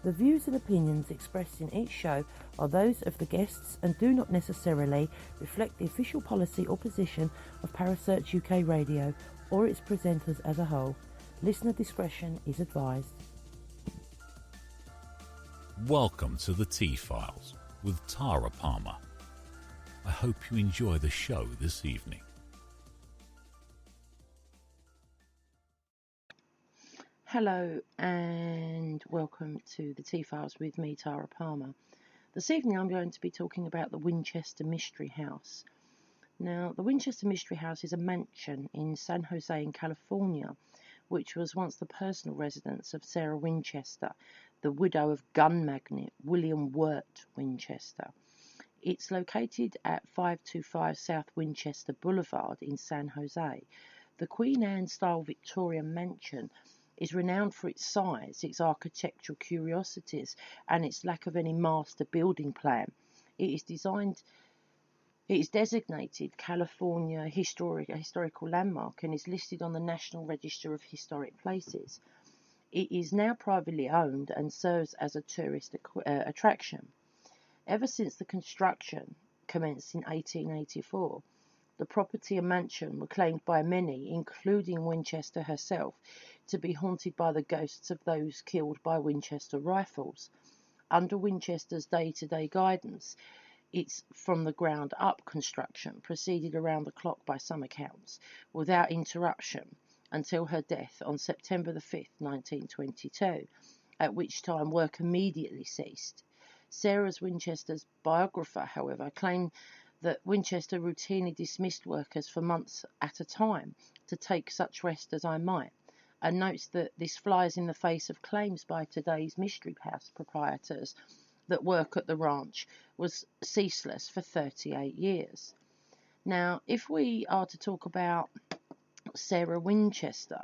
The views and opinions expressed in each show are those of the guests and do not necessarily reflect the official policy or position of Parasearch UK Radio or its presenters as a whole. Listener discretion is advised. Welcome to the T-Files with Tara Palmer. I hope you enjoy the show this evening. Hello and welcome to the T-Files with me, Tara Palmer. This evening I'm going to be talking about the Winchester Mystery House. Now, the Winchester Mystery House is a mansion in San Jose in California, which was once the personal residence of Sarah Winchester, the widow of gun magnate William Wirt Winchester. It's located at 525 South Winchester Boulevard in San Jose. The Queen Anne-style Victorian mansion is renowned for its size, its architectural curiosities, and its lack of any master building plan. It is designated California Historical Landmark and is listed on the National Register of Historic Places. It is now privately owned and serves as a tourist attraction. Ever since the construction commenced in 1884, the property and mansion were claimed by many, including Winchester herself, to be haunted by the ghosts of those killed by Winchester rifles. Under Winchester's day-to-day guidance, its from-the-ground-up construction proceeded around the clock by some accounts, without interruption, until her death on September the 5th, 1922, at which time work immediately ceased. Sarah Winchester's biographer, however, claimed that Winchester routinely dismissed workers for months at a time to take such rest as I might, and notes that this flies in the face of claims by today's mystery house proprietors that work at the ranch was ceaseless for 38 years. Now, if we are to talk about Sarah Winchester,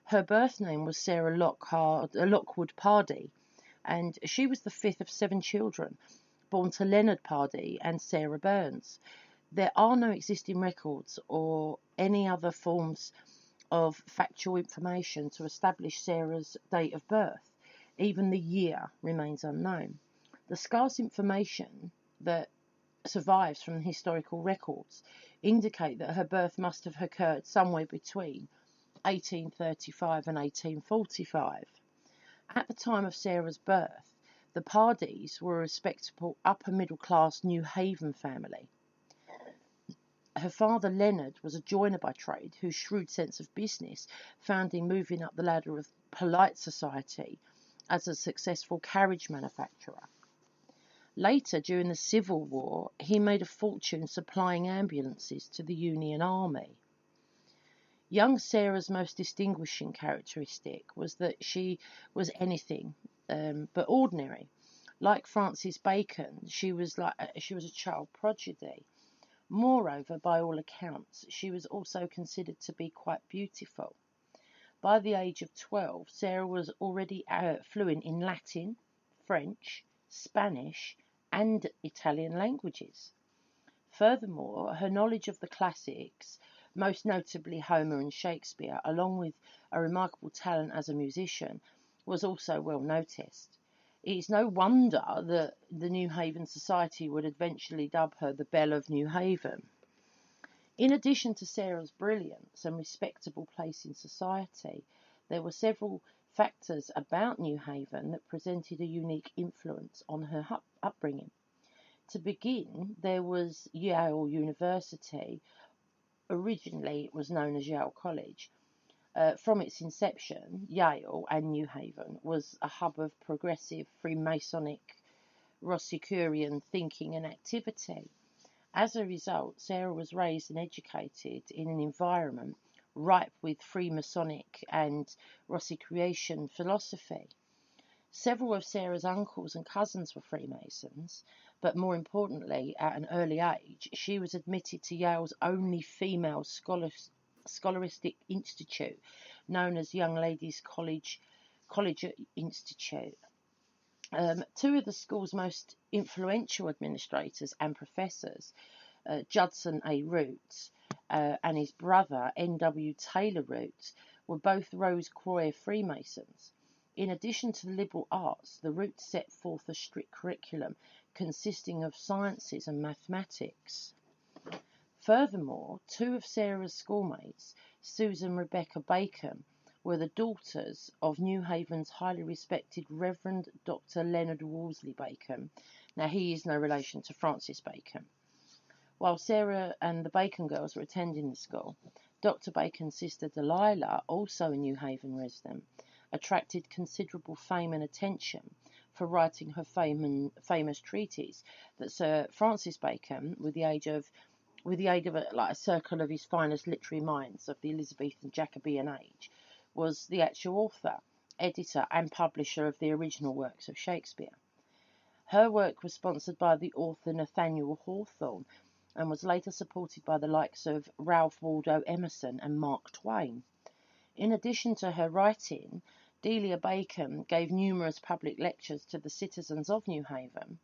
her birth name was Sarah Lockwood Pardee, and she was the fifth of 7 children born to Leonard Pardee and Sarah Burns. There are no existing records or any other forms of factual information to establish Sarah's date of birth. Even the year remains unknown. The scarce information that survives from historical records indicate that her birth must have occurred somewhere between 1835 and 1845. At the time of Sarah's birth, the Pardees were a respectable upper-middle-class New Haven family. Her father, Leonard, was a joiner by trade whose shrewd sense of business found him moving up the ladder of polite society as a successful carriage manufacturer. Later, during the Civil War, he made a fortune supplying ambulances to the Union Army. Young Sarah's most distinguishing characteristic was that she was anything but ordinary. Like Francis Bacon, she was a child prodigy. Moreover, by all accounts, she was also considered to be quite beautiful. By the age of 12, Sarah was already fluent in Latin, French, Spanish, and Italian languages. Furthermore, her knowledge of the classics, most notably Homer and Shakespeare, along with a remarkable talent as a musician, was also well noticed. It is no wonder that the New Haven Society would eventually dub her the Belle of New Haven. In addition to Sarah's brilliance and respectable place in society, there were several factors about New Haven that presented a unique influence on her upbringing. To begin, there was Yale University. Originally, it was known as Yale College. From its inception, Yale and New Haven was a hub of progressive Freemasonic Rosicrucian thinking and activity. As a result, Sarah was raised and educated in an environment ripe with Freemasonic and Rosicrucian philosophy. Several of Sarah's uncles and cousins were Freemasons, but more importantly, at an early age, she was admitted to Yale's only female scholastic institute, known as Young Ladies College Institute. Two of the school's most influential administrators and professors, Judson A. Root and his brother N.W. Taylor Root, were both Rose Croix Freemasons. In addition to the liberal arts, the route set forth a strict curriculum consisting of sciences and mathematics. Furthermore, two of Sarah's schoolmates, Susan Rebecca Bacon, were the daughters of New Haven's highly respected Reverend Dr. Leonard Wolseley Bacon. Now, he is no relation to Francis Bacon. While Sarah and the Bacon girls were attending the school, Dr. Bacon's sister Delilah, also a New Haven resident, attracted considerable fame and attention for writing her famous treatise that Sir Francis Bacon, with the aid of a circle of his finest literary minds of the Elizabethan Jacobean age, was the actual author, editor and publisher of the original works of Shakespeare. Her work was sponsored by the author Nathaniel Hawthorne and was later supported by the likes of Ralph Waldo Emerson and Mark Twain. In addition to her writing, Delia Bacon gave numerous public lectures to the citizens of New Haven.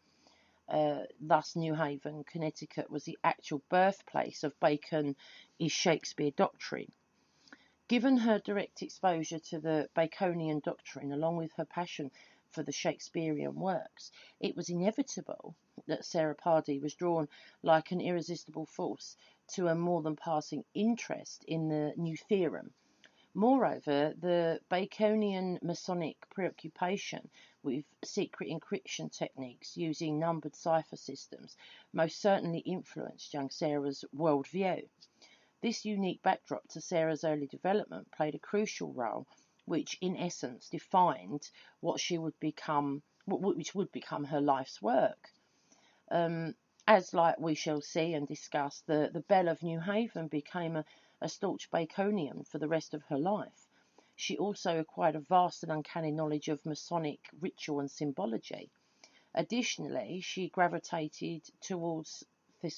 Thus, New Haven, Connecticut, was the actual birthplace of Bacon is Shakespeare doctrine. Given her direct exposure to the Baconian doctrine, along with her passion for the Shakespearean works, it was inevitable that Sarah Pardee was drawn like an irresistible force to a more than passing interest in the new theorem. Moreover, the Baconian Masonic preoccupation with secret encryption techniques using numbered cipher systems most certainly influenced young Sarah's worldview. This unique backdrop to Sarah's early development played a crucial role, which in essence defined which would become her life's work. As like we shall see and discuss, the Belle of New Haven became a staunch Baconian for the rest of her life. She also acquired a vast and uncanny knowledge of Masonic ritual and symbology. Additionally, she gravitated towards I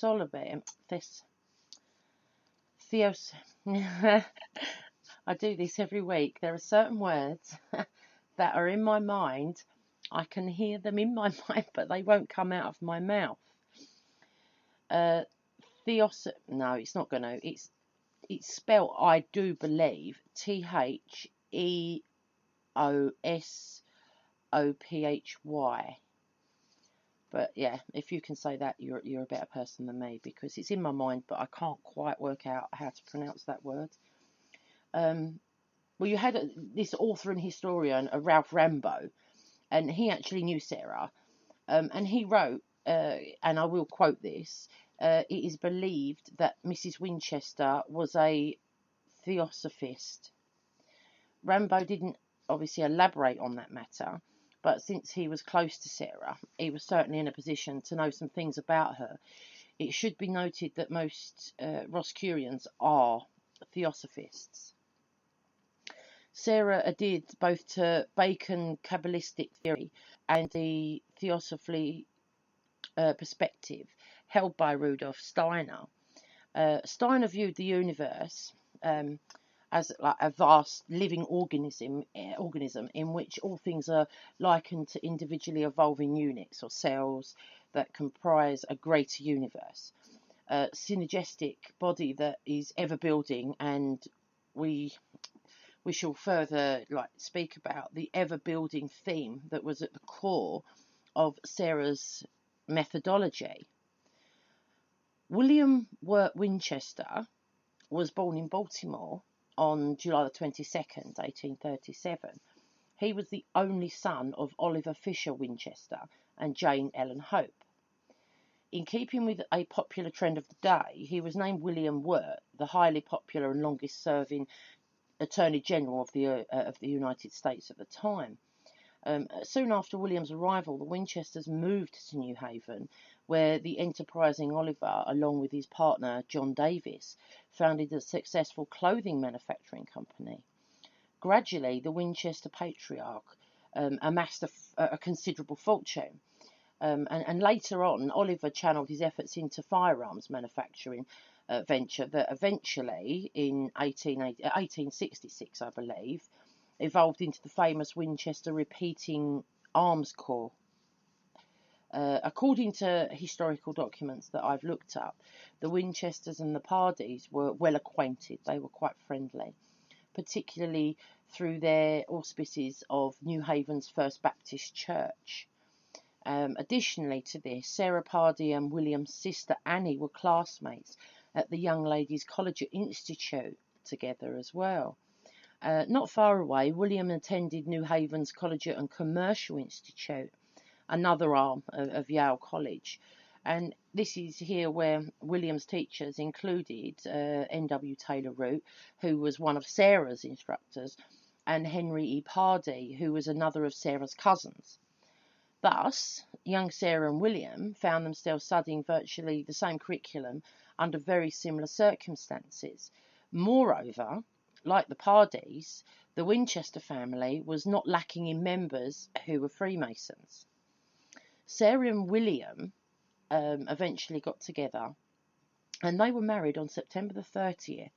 do this every week. There are certain words that are in my mind. I can hear them in my mind, but they won't come out of my mouth. No, it's not going to. It's spelled, I do believe, Theosophy. But yeah, if you can say that, you're a better person than me, because it's in my mind, but I can't quite work out how to pronounce that word. Well, you had this author and historian, Ralph Rambo, and he actually knew Sarah, and he wrote, and I will quote this, it is believed that Mrs. Winchester was a theosophist. Rambo didn't obviously elaborate on that matter, but since he was close to Sarah, he was certainly in a position to know some things about her. It should be noted that most Roscurians are theosophists. Sarah adhered both to Bacon Kabbalistic theory and the theosophy perspective held by Rudolf Steiner. Steiner viewed the universe as like a vast living organism in which all things are likened to individually evolving units or cells that comprise a greater universe, a synergistic body that is ever building, and we shall further speak about the ever building theme that was at the core of Sarah's methodology. William Wirt Winchester was born in Baltimore on July the 22nd, 1837. He was the only son of Oliver Fisher Winchester and Jane Ellen Hope. In keeping with a popular trend of the day, he was named William Wirt, the highly popular and longest-serving Attorney General of the United States at the time. Soon after William's arrival, the Winchesters moved to New Haven, where the enterprising Oliver, along with his partner John Davis, founded a successful clothing manufacturing company. Gradually, the Winchester patriarch amassed a considerable fortune, and later on, Oliver channeled his efforts into firearms manufacturing venture that eventually, in 1866, I believe, evolved into the famous Winchester Repeating Arms Corps. According to historical documents that I've looked up, the Winchesters and the Pardees were well acquainted. They were quite friendly, particularly through their auspices of New Haven's First Baptist Church. Additionally to this, Sarah Pardee and William's sister Annie were classmates at the Young Ladies' Collegiate Institute together as well. Not far away, William attended New Haven's Collegiate and Commercial Institute, another arm of Yale College. And this is here where William's teachers included N.W. Taylor Root, who was one of Sarah's instructors, and Henry E. Pardee, who was another of Sarah's cousins. Thus, young Sarah and William found themselves studying virtually the same curriculum under very similar circumstances. Moreover, like the Pardees, the Winchester family was not lacking in members who were Freemasons. Sarah and William eventually got together, and they were married on September the 30th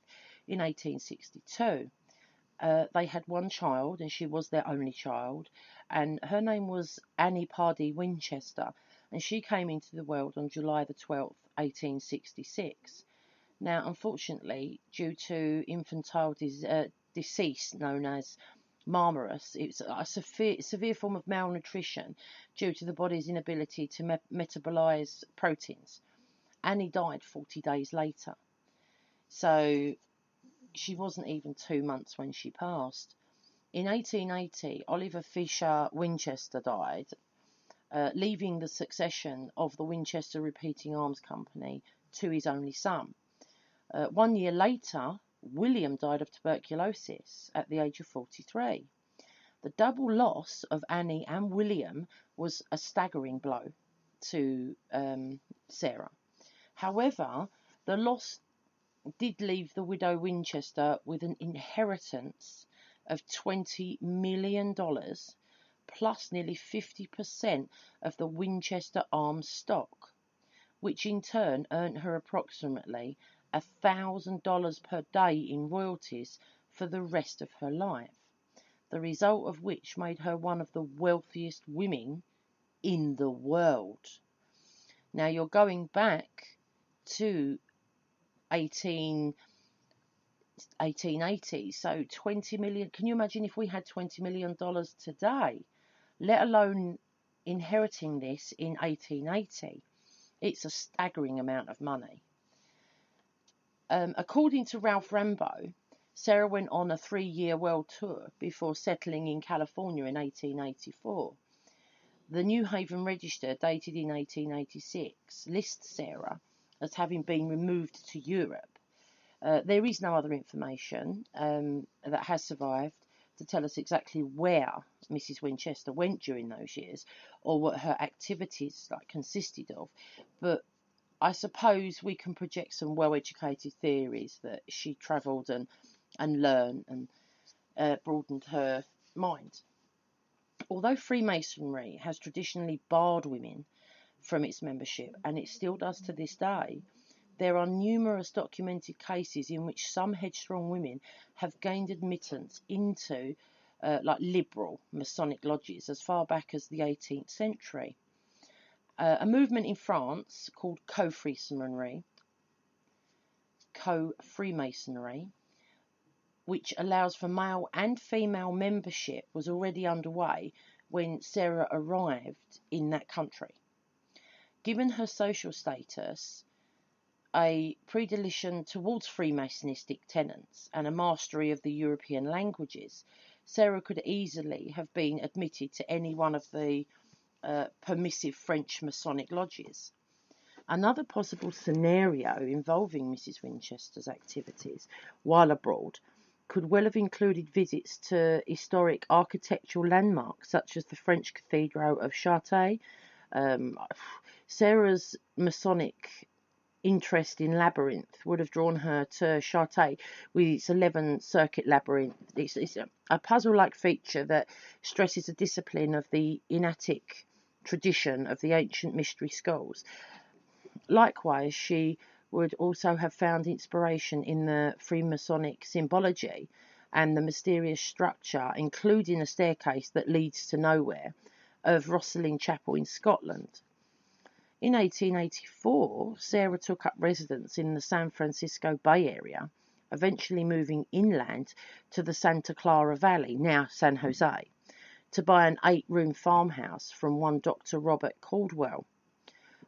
in 1862. They had one child, and she was their only child, and her name was Annie Pardee Winchester, and she came into the world on July the 12th, 1866. Now, unfortunately, due to infantile decease known as marmoratus, it's a severe form of malnutrition due to the body's inability to metabolize proteins. Annie died 40 days later. So she wasn't even 2 months when she passed. In 1880, Oliver Fisher Winchester died, leaving the succession of the Winchester Repeating Arms Company to his only son. 1 year later, William died of tuberculosis at the age of 43. The double loss of Annie and William was a staggering blow to Sarah. However, the loss did leave the widow Winchester with an inheritance of $20 million, plus nearly 50% of the Winchester arms stock, which in turn earned her approximately $1,000 per day in royalties for the rest of her life, the result of which made her one of the wealthiest women in the world. Now, you're going back to 1880, so 20 million. Can you imagine if we had $20 million today, let alone inheriting this in 1880? It's a staggering amount of money. According to Ralph Rambo, Sarah went on a 3-year world tour before settling in California in 1884. The New Haven Register, dated in 1886, lists Sarah as having been removed to Europe. There is no other information that has survived to tell us exactly where Mrs. Winchester went during those years, or what her activities consisted of. But I suppose we can project some well-educated theories that she travelled and learned and broadened her mind. Although Freemasonry has traditionally barred women from its membership, and it still does to this day, there are numerous documented cases in which some headstrong women have gained admittance into liberal Masonic lodges as far back as the 18th century. A movement in France called Co-Freemasonry, which allows for male and female membership, was already underway when Sarah arrived in that country. Given her social status, a predilection towards Freemasonistic tenets, and a mastery of the European languages, Sarah could easily have been admitted to any one of the permissive French Masonic lodges. Another possible scenario involving Mrs. Winchester's activities while abroad could well have included visits to historic architectural landmarks such as the French Cathedral of Chartres. Sarah's Masonic interest in labyrinth would have drawn her to Chartres with its 11-circuit labyrinth. It's a puzzle-like feature that stresses the discipline of the Inatic tradition of the ancient mystery schools. Likewise, she would also have found inspiration in the Freemasonic symbology and the mysterious structure, including a staircase that leads to nowhere, of Rosslyn Chapel in Scotland. In 1884, Sarah took up residence in the San Francisco Bay Area, eventually moving inland to the Santa Clara Valley, now San Jose, to buy an 8-room farmhouse from one Dr. Robert Caldwell.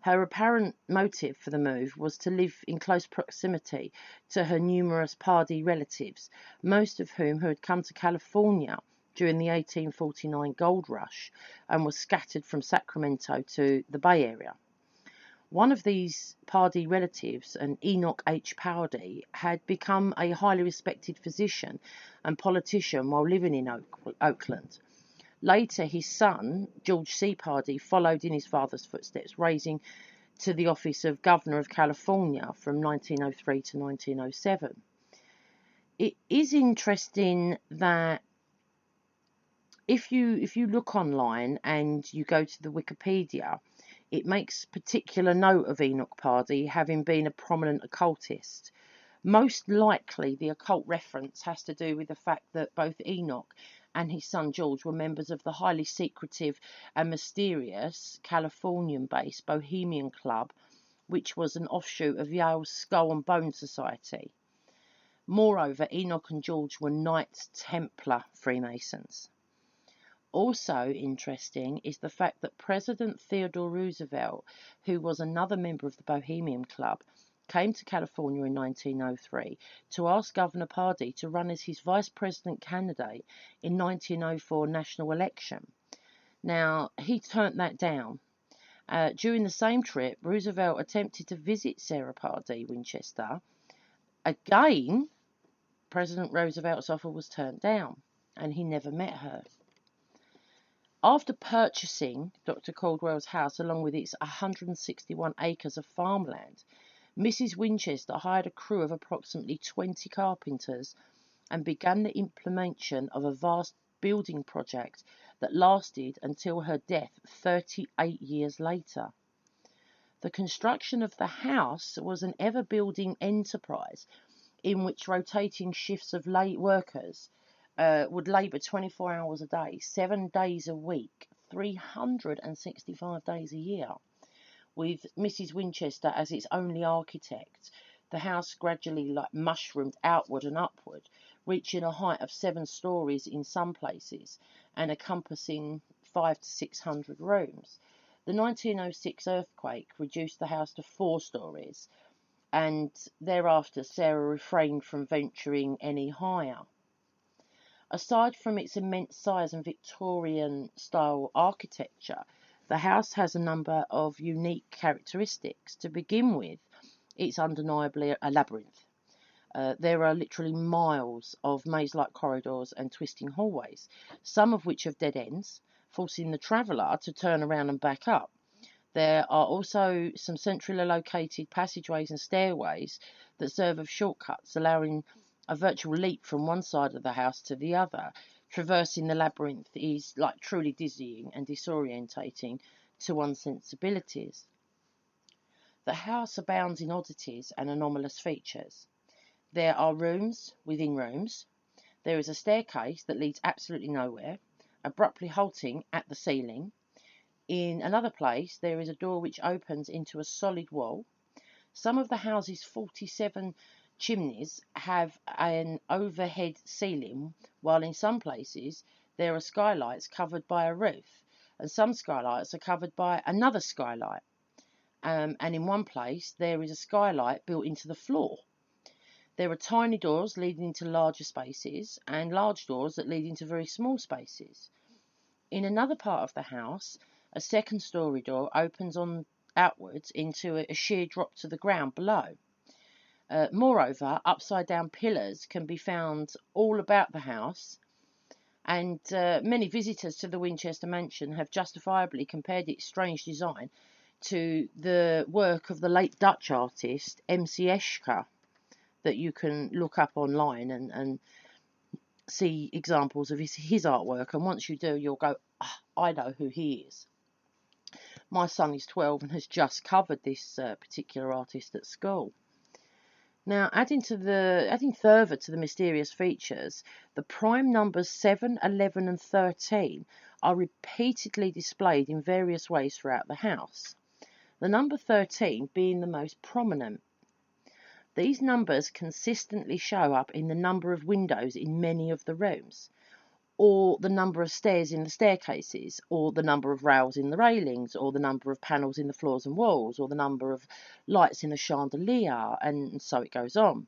Her apparent motive for the move was to live in close proximity to her numerous Pardee relatives, most of whom had come to California during the 1849 gold rush and were scattered from Sacramento to the Bay Area. One of these Pardee relatives, an Enoch H. Pardee, had become a highly respected physician and politician while living in Oakland. Later, his son, George C. Pardee, followed in his father's footsteps, raising to the office of Governor of California from 1903 to 1907. It is interesting that if you look online and you go to the Wikipedia, it makes particular note of Enoch Pardee having been a prominent occultist. Most likely, the occult reference has to do with the fact that both Enoch and his son George were members of the highly secretive and mysterious Californian-based Bohemian Club, which was an offshoot of Yale's Skull and Bone Society. Moreover, Enoch and George were Knights Templar Freemasons. Also interesting is the fact that President Theodore Roosevelt, who was another member of the Bohemian Club, came to California in 1903 to ask Governor Pardee to run as his vice president candidate in 1904 national election. Now, he turned that down. During the same trip, Roosevelt attempted to visit Sarah Pardee Winchester. Again, President Roosevelt's offer was turned down, and he never met her. After purchasing Dr. Caldwell's house along with its 161 acres of farmland, Mrs. Winchester hired a crew of approximately 20 carpenters and began the implementation of a vast building project that lasted until her death 38 years later. The construction of the house was an ever-building enterprise in which rotating shifts of workers would labour 24 hours a day, 7 days a week, 365 days a year. With Mrs. Winchester as its only architect, the house gradually mushroomed outward and upward, reaching a height of 7 stories in some places and encompassing 500 to 600 rooms. The 1906 earthquake reduced the house to 4 stories, and thereafter Sarah refrained from venturing any higher. Aside from its immense size and Victorian-style architecture, the house has a number of unique characteristics. To begin with, it's undeniably a labyrinth. There are literally miles of maze-like corridors and twisting hallways, some of which have dead ends, forcing the traveller to turn around and back up. There are also some centrally located passageways and stairways that serve as shortcuts, allowing a virtual leap from one side of the house to the other. Traversing the labyrinth is truly dizzying and disorientating to one's sensibilities. The house abounds in oddities and anomalous features. There are rooms within rooms. There is a staircase that leads absolutely nowhere, abruptly halting at the ceiling. In another place, there is a door which opens into a solid wall. Some of the house's 47 chimneys have an overhead ceiling, while in some places there are skylights covered by a roof, and some skylights are covered by another skylight. And in one place there is a skylight built into the floor. There are tiny doors leading into larger spaces and large doors that lead into very small spaces. In another part of the house, a second-story door opens on outwards into a sheer drop to the ground below. Moreover, upside-down pillars can be found all about the house, and many visitors to the Winchester Mansion have justifiably compared its strange design to the work of the late Dutch artist M.C. Escher, that you can look up online and see examples of his artwork, and once you do, you'll go, I know who he is. My son is 12 and has just covered this particular artist at school. Now, adding further to the mysterious features, the prime numbers 7, 11 and 13 are repeatedly displayed in various ways throughout the house, the number 13 being the most prominent. These numbers consistently show up in the number of windows in many of the rooms, or the number of stairs in the staircases, or the number of rails in the railings, or the number of panels in the floors and walls, or the number of lights in the chandelier, and so it goes on.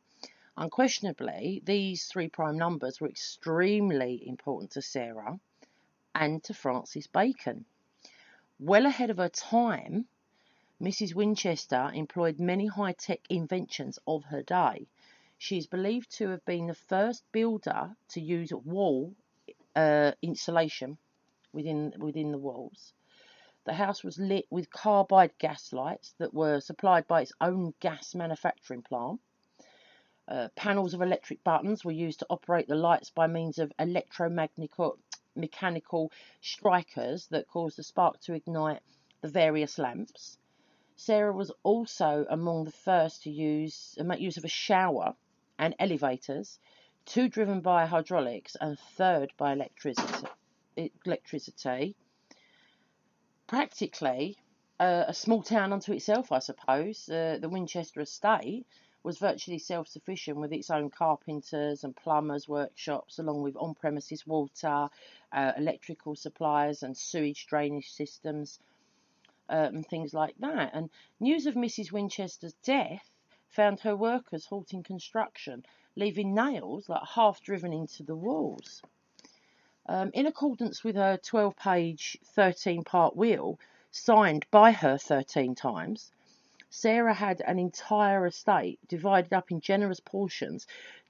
Unquestionably, these three prime numbers were extremely important to Sarah and to Francis Bacon. Well ahead of her time, Mrs. Winchester employed many high-tech inventions of her day. She is believed to have been the first builder to use wall insulation within the walls. The house was lit with carbide gas lights that were supplied by its own gas manufacturing plant. Panels of electric buttons were used to operate the lights by means of mechanical strikers that caused the spark to ignite the various lamps. Sarah was also among the first to make use of a shower and elevators, two driven by hydraulics and third by electricity. Practically a small town unto itself, I suppose. The Winchester estate was virtually self-sufficient with its own carpenters and plumbers' workshops, along with on-premises water, electrical supplies and sewage drainage systems. And things like that. And news of Mrs. Winchester's death found her workers halting construction, leaving nails half driven into the walls. In accordance with her 12-page, 13-part will, signed by her 13 times, Sarah had an entire estate divided up in generous portions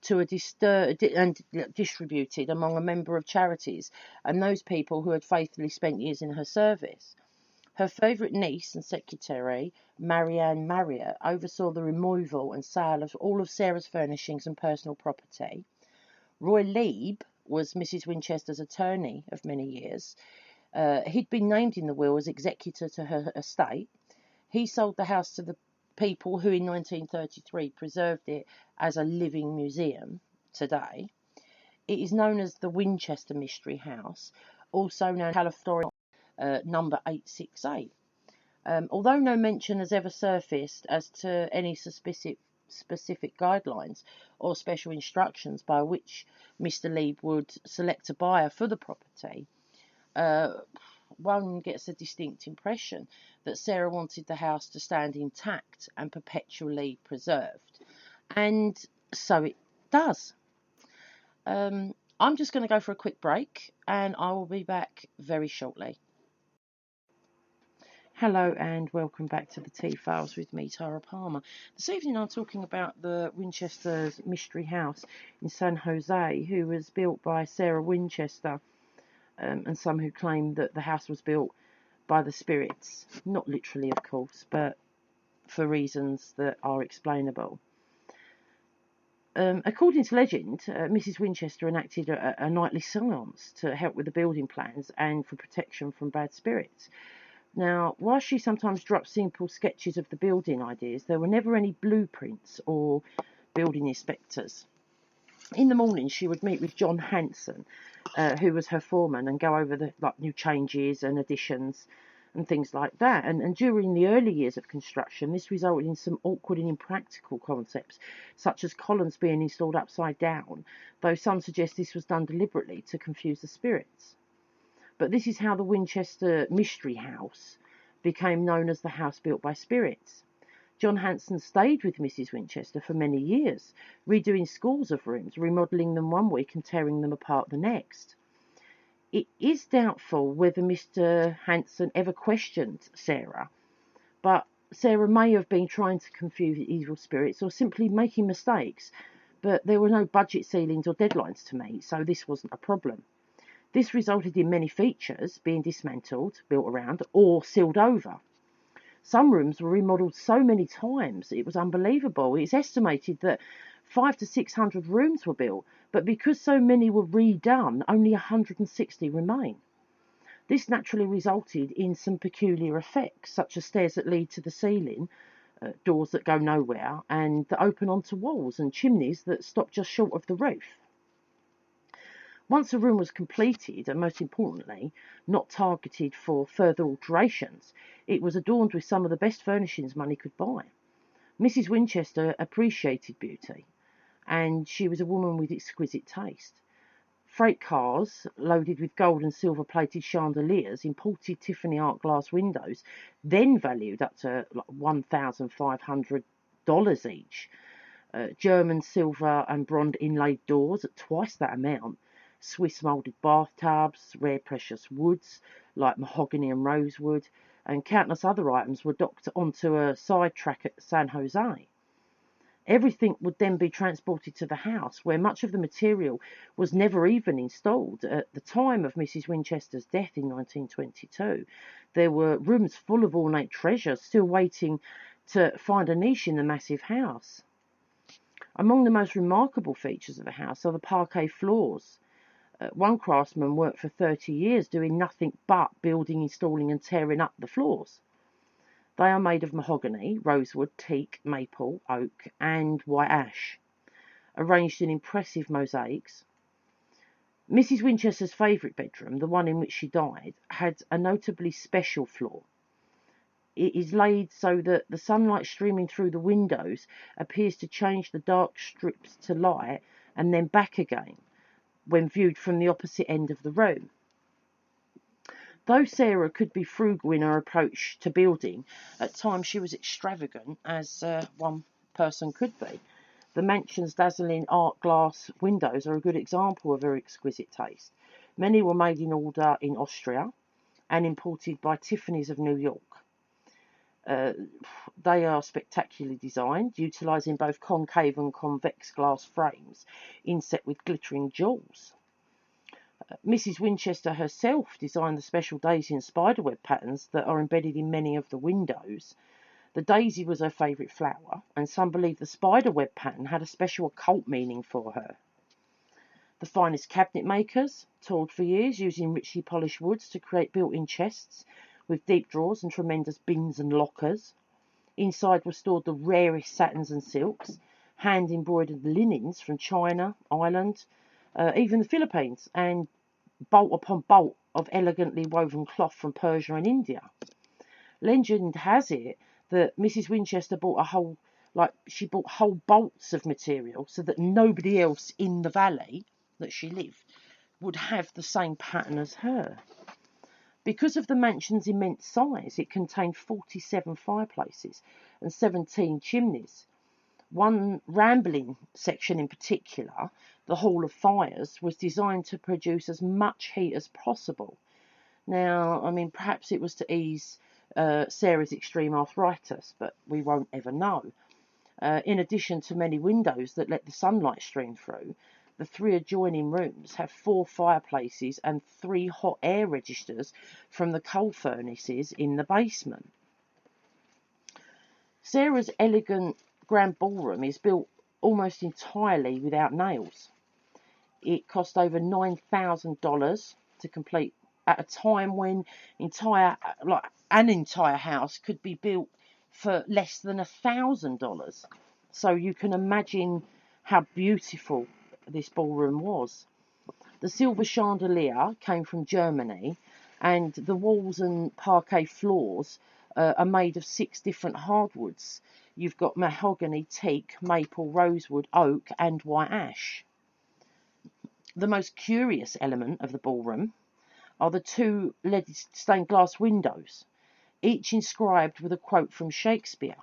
and distributed among a member of charities and those people who had faithfully spent years in her service. Her favourite niece and secretary, Marianne Marriott, oversaw the removal and sale of all of Sarah's furnishings and personal property. Roy Leib was Mrs. Winchester's attorney of many years. He'd been named in the will as executor to her estate. He sold the house to the people who in 1933 preserved it as a living museum today. It is known as the Winchester Mystery House, also known as California number 868. Although no mention has ever surfaced as to any specific guidelines or special instructions by which Mr. Leib would select a buyer for the property, one gets a distinct impression that Sarah wanted the house to stand intact and perpetually preserved. And so it does. I'm just going to go for a quick break and I will be back very shortly. Hello and welcome back to the Tea Files with me, Tara Palmer. This evening I'm talking about the Winchester's Mystery House in San Jose, who was built by Sarah Winchester, and some who claim that the house was built by the spirits. Not literally, of course, but for reasons that are explainable. According to legend, Mrs. Winchester enacted a nightly seance to help with the building plans and for protection from bad spirits. Now, while she sometimes dropped simple sketches of the building ideas, there were never any blueprints or building inspectors. In the morning, she would meet with John Hanson, who was her foreman, and go over the new changes and additions and things like that. And during the early years of construction, this resulted in some awkward and impractical concepts, such as columns being installed upside down, though some suggest this was done deliberately to confuse the spirits. But this is how the Winchester Mystery House became known as the house built by spirits. John Hanson stayed with Mrs. Winchester for many years, redoing scores of rooms, remodelling them one week and tearing them apart the next. It is doubtful whether Mr. Hanson ever questioned Sarah, but Sarah may have been trying to confuse evil spirits or simply making mistakes, but there were no budget ceilings or deadlines to meet, so this wasn't a problem. This resulted in many features being dismantled, built around, or sealed over. Some rooms were remodelled so many times it was unbelievable. It's estimated that 500 to 600 rooms were built, but because so many were redone, only 160 remain. This naturally resulted in some peculiar effects, such as stairs that lead to the ceiling, doors that go nowhere, and that open onto walls, and chimneys that stop just short of the roof. Once a room was completed, and most importantly, not targeted for further alterations, it was adorned with some of the best furnishings money could buy. Mrs. Winchester appreciated beauty, and she was a woman with exquisite taste. Freight cars loaded with gold and silver plated chandeliers, imported Tiffany art glass windows, then valued up to like $1,500 each. German silver and bronze inlaid doors at twice that amount. Swiss moulded bathtubs, rare precious woods like mahogany and rosewood, and countless other items were docked onto a side track at San Jose. Everything would then be transported to the house, where much of the material was never even installed. At the time of Mrs. Winchester's death in 1922, there were rooms full of ornate treasures still waiting to find a niche in the massive house. Among the most remarkable features of the house are the parquet floors. One craftsman worked for 30 years doing nothing but building, installing and tearing up the floors. They are made of mahogany, rosewood, teak, maple, oak and white ash, arranged in impressive mosaics. Mrs. Winchester's favourite bedroom, the one in which she died, had a notably special floor. It is laid so that the sunlight streaming through the windows appears to change the dark strips to light and then back again when viewed from the opposite end of the room. Though Sarah could be frugal in her approach to building, at times she was extravagant, as one person could be. The mansion's dazzling art glass windows are a good example of her exquisite taste. Many were made in order in Austria and imported by Tiffany's of New York. They are spectacularly designed, utilising both concave and convex glass frames inset with glittering jewels. Mrs. Winchester herself designed the special daisy and spiderweb patterns that are embedded in many of the windows. The daisy was her favourite flower, and some believe the spiderweb pattern had a special occult meaning for her. The finest cabinet makers toiled for years using richly polished woods to create built-in chests with deep drawers and tremendous bins and lockers. Inside were stored the rarest satins and silks, hand-embroidered linens from China, Ireland, even the Philippines, and bolt upon bolt of elegantly woven cloth from Persia and India. Legend has it that Mrs. Winchester bought whole bolts of material so that nobody else in the valley that she lived would have the same pattern as her. Because of the mansion's immense size, it contained 47 fireplaces and 17 chimneys. One rambling section in particular, the Hall of Fires, was designed to produce as much heat as possible. Now, I mean, perhaps it was to ease Sarah's extreme arthritis, but we won't ever know. In addition to many windows that let the sunlight stream through, the 3 adjoining rooms have 4 fireplaces and 3 hot air registers from the coal furnaces in the basement. Sarah's elegant grand ballroom is built almost entirely without nails. It cost over $9,000 to complete at a time when an entire house could be built for less than $1,000. So you can imagine how beautiful this ballroom was. The silver chandelier came from Germany, and the walls and parquet floors are made of 6 different hardwoods. You've got mahogany, teak, maple, rosewood, oak and white ash. The most curious element of the ballroom are the 2 leaded stained glass windows, each inscribed with a quote from Shakespeare.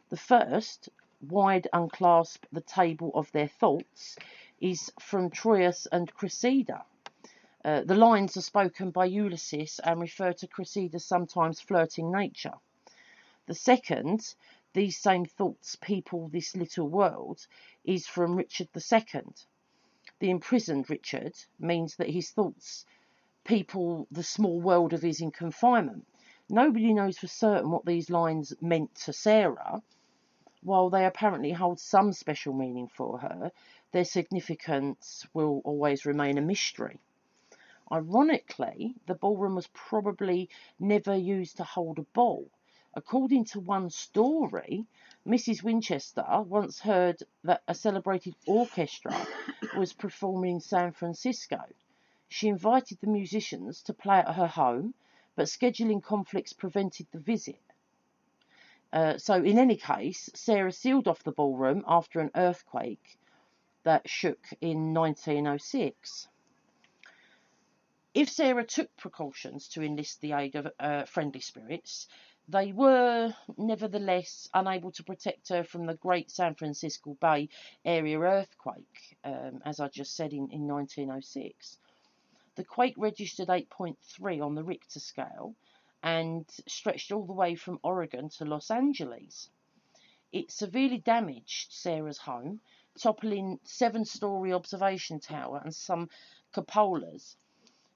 The first, "Wide unclasp the table of their thoughts," is from Troilus and Cressida. The lines are spoken by Ulysses and refer to Cressida's sometimes flirting nature. The second, "These same thoughts people this little world," is from Richard II. The imprisoned Richard means that his thoughts people the small world of his in confinement. Nobody knows for certain what these lines meant to Sarah. While they apparently hold some special meaning for her, their significance will always remain a mystery. Ironically, the ballroom was probably never used to hold a ball. According to one story, Mrs. Winchester once heard that a celebrated orchestra was performing in San Francisco. She invited the musicians to play at her home, but scheduling conflicts prevented the visit. So in any case, Sarah sealed off the ballroom after an earthquake that shook in 1906. If Sarah took precautions to enlist the aid of friendly spirits, they were nevertheless unable to protect her from the Great San Francisco Bay Area earthquake, as I just said, in 1906. The quake registered 8.3 on the Richter scale and stretched all the way from Oregon to Los Angeles. It severely damaged Sarah's home, toppling 7-story observation tower and some cupolas.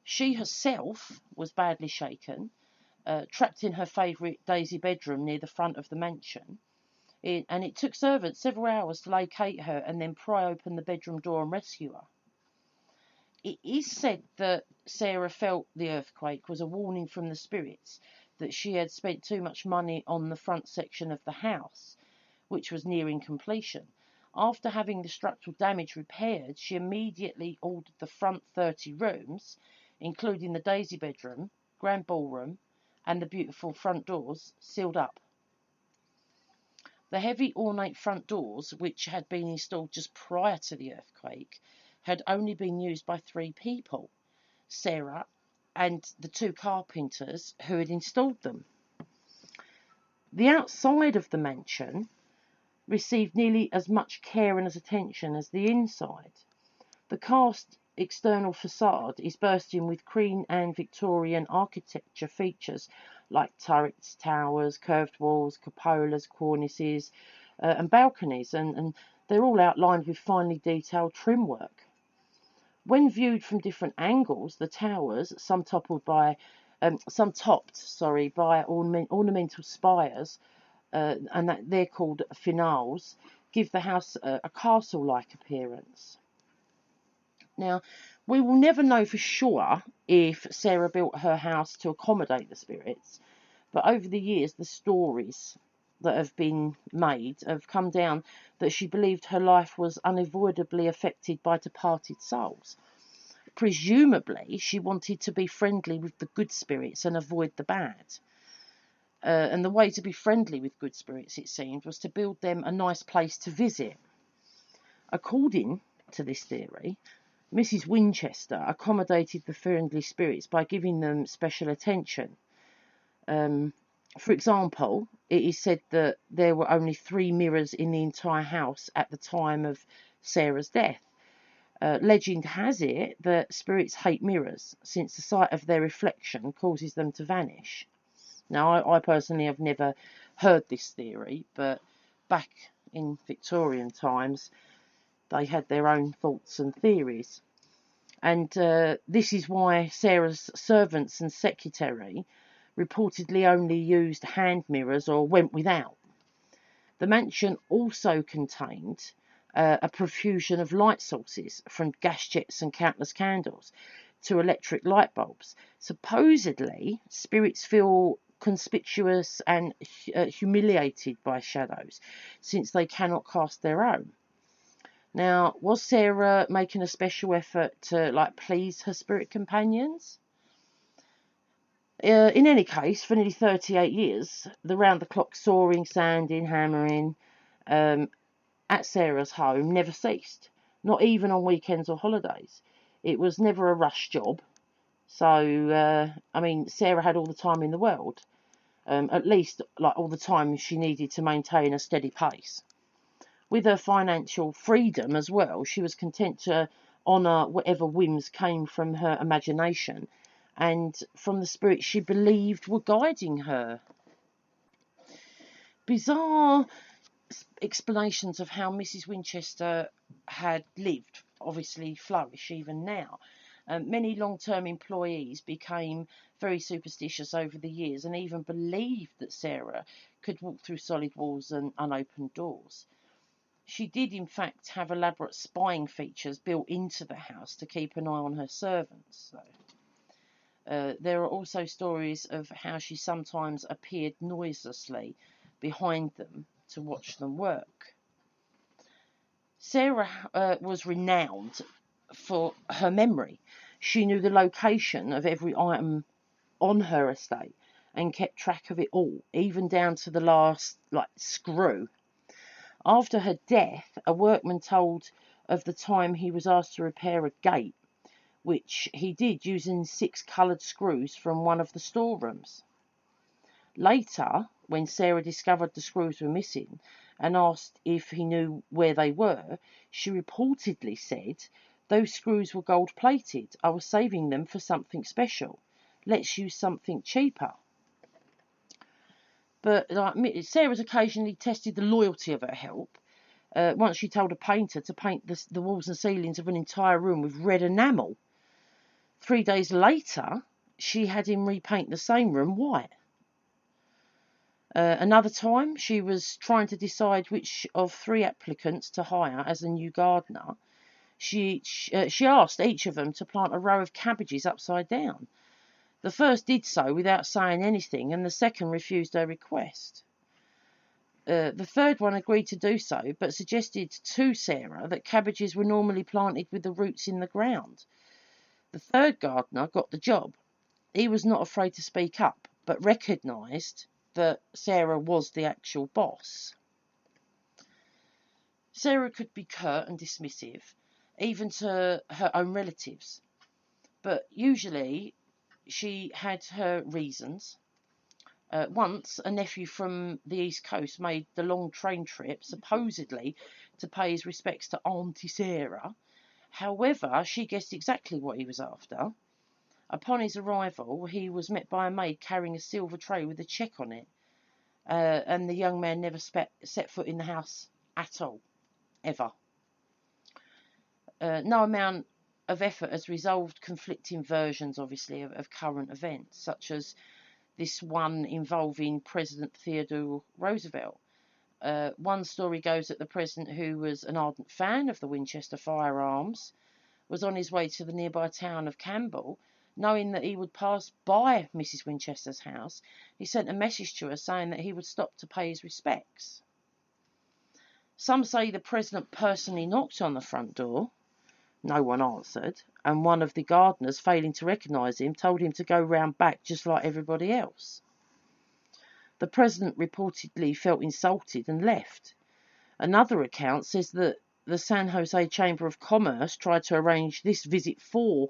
She herself was badly shaken, trapped in her favourite daisy bedroom near the front of the mansion. And it took servants several hours to locate her and then pry open the bedroom door and rescue her. It is said that Sarah felt the earthquake was a warning from the spirits that she had spent too much money on the front section of the house, which was nearing completion. After having the structural damage repaired, she immediately ordered the front 30 rooms, including the daisy bedroom, grand ballroom, and the beautiful front doors, sealed up. The heavy ornate front doors, which had been installed just prior to the earthquake, had only been used by 3 people, Sarah and the 2 carpenters who had installed them. The outside of the mansion received nearly as much care and as attention as the inside. The cast external facade is bursting with Queen and Victorian architecture features like turrets, towers, curved walls, cupolas, cornices, and balconies, and they're all outlined with finely detailed trim work. When viewed from different angles, the towers, some topped by ornamental spires, and that they're called finales, give the house a castle-like appearance. Now, we will never know for sure if Sarah built her house to accommodate the spirits, but over the years, the stories that have been made have come down that she believed her life was unavoidably affected by departed souls. Presumably, she wanted to be friendly with the good spirits and avoid the bad. And the way to be friendly with good spirits, it seemed, was to build them a nice place to visit. According to this theory, Mrs. Winchester accommodated the friendly spirits by giving them special attention. For example, it is said that there were only 3 mirrors in the entire house at the time of Sarah's death. Legend has it that spirits hate mirrors, since the sight of their reflection causes them to vanish. Now, I personally have never heard this theory, but back in Victorian times, they had their own thoughts and theories. And this is why Sarah's servants and secretary reportedly only used hand mirrors or went without. The mansion also contained a profusion of light sources, from gas jets and countless candles to electric light bulbs. Supposedly, spirits feel conspicuous and humiliated by shadows, since they cannot cast their own. Now, was Sarah making a special effort to please her spirit companions? In any case, for nearly 38 years, the round-the-clock sawing, sanding, hammering at Sarah's home never ceased, not even on weekends or holidays. It was never a rush job. So, Sarah had all the time in the world, at least all the time she needed to maintain a steady pace. With her financial freedom as well, she was content to honour whatever whims came from her imagination and from the spirits she believed were guiding her. Bizarre explanations of how Mrs. Winchester had lived obviously flourish even now. Many long-term employees became very superstitious over the years and even believed that Sarah could walk through solid walls and unopened doors. She did, in fact, have elaborate spying features built into the house to keep an eye on her servants. There are also stories of how she sometimes appeared noiselessly behind them to watch them work. Sarah was renowned for her memory. She knew the location of every item on her estate and kept track of it all, even down to the last screw. After her death, a workman told of the time he was asked to repair a gate, which he did using 6 coloured screws from one of the storerooms. Later, when Sarah discovered the screws were missing and asked if he knew where they were, she reportedly said, "Those screws were gold-plated. I was saving them for something special. Let's use something cheaper." But Sarah's occasionally tested the loyalty of her help. Once she told a painter to paint the walls and ceilings of an entire room with red enamel. 3 days later, she had him repaint the same room white. Another time, she was trying to decide which of 3 applicants to hire as a new gardener. She asked each of them to plant a row of cabbages upside down. The first did so without saying anything, and the second refused her request. The third one agreed to do so, but suggested to Sarah that cabbages were normally planted with the roots in the ground. The third gardener got the job. He was not afraid to speak up, but recognised that Sarah was the actual boss. Sarah could be curt and dismissive, even to her own relatives, but usually she had her reasons. Once, a nephew from the East Coast made the long train trip, supposedly to pay his respects to Auntie Sarah. However, she guessed exactly what he was after. Upon his arrival, he was met by a maid carrying a silver tray with a cheque on it, and the young man never set foot in the house at all, ever. No amount of effort has resolved conflicting versions, obviously, of current events, such as this one involving President Theodore Roosevelt. One story goes that the president, who was an ardent fan of the Winchester firearms, was on his way to the nearby town of Campbell. Knowing that he would pass by Mrs. Winchester's house, he sent a message to her saying that he would stop to pay his respects. Some say the president personally knocked on the front door. No one answered, and one of the gardeners, failing to recognise him, told him to go round back just like everybody else. The president reportedly felt insulted and left. Another account says that the San Jose Chamber of Commerce tried to arrange this visit for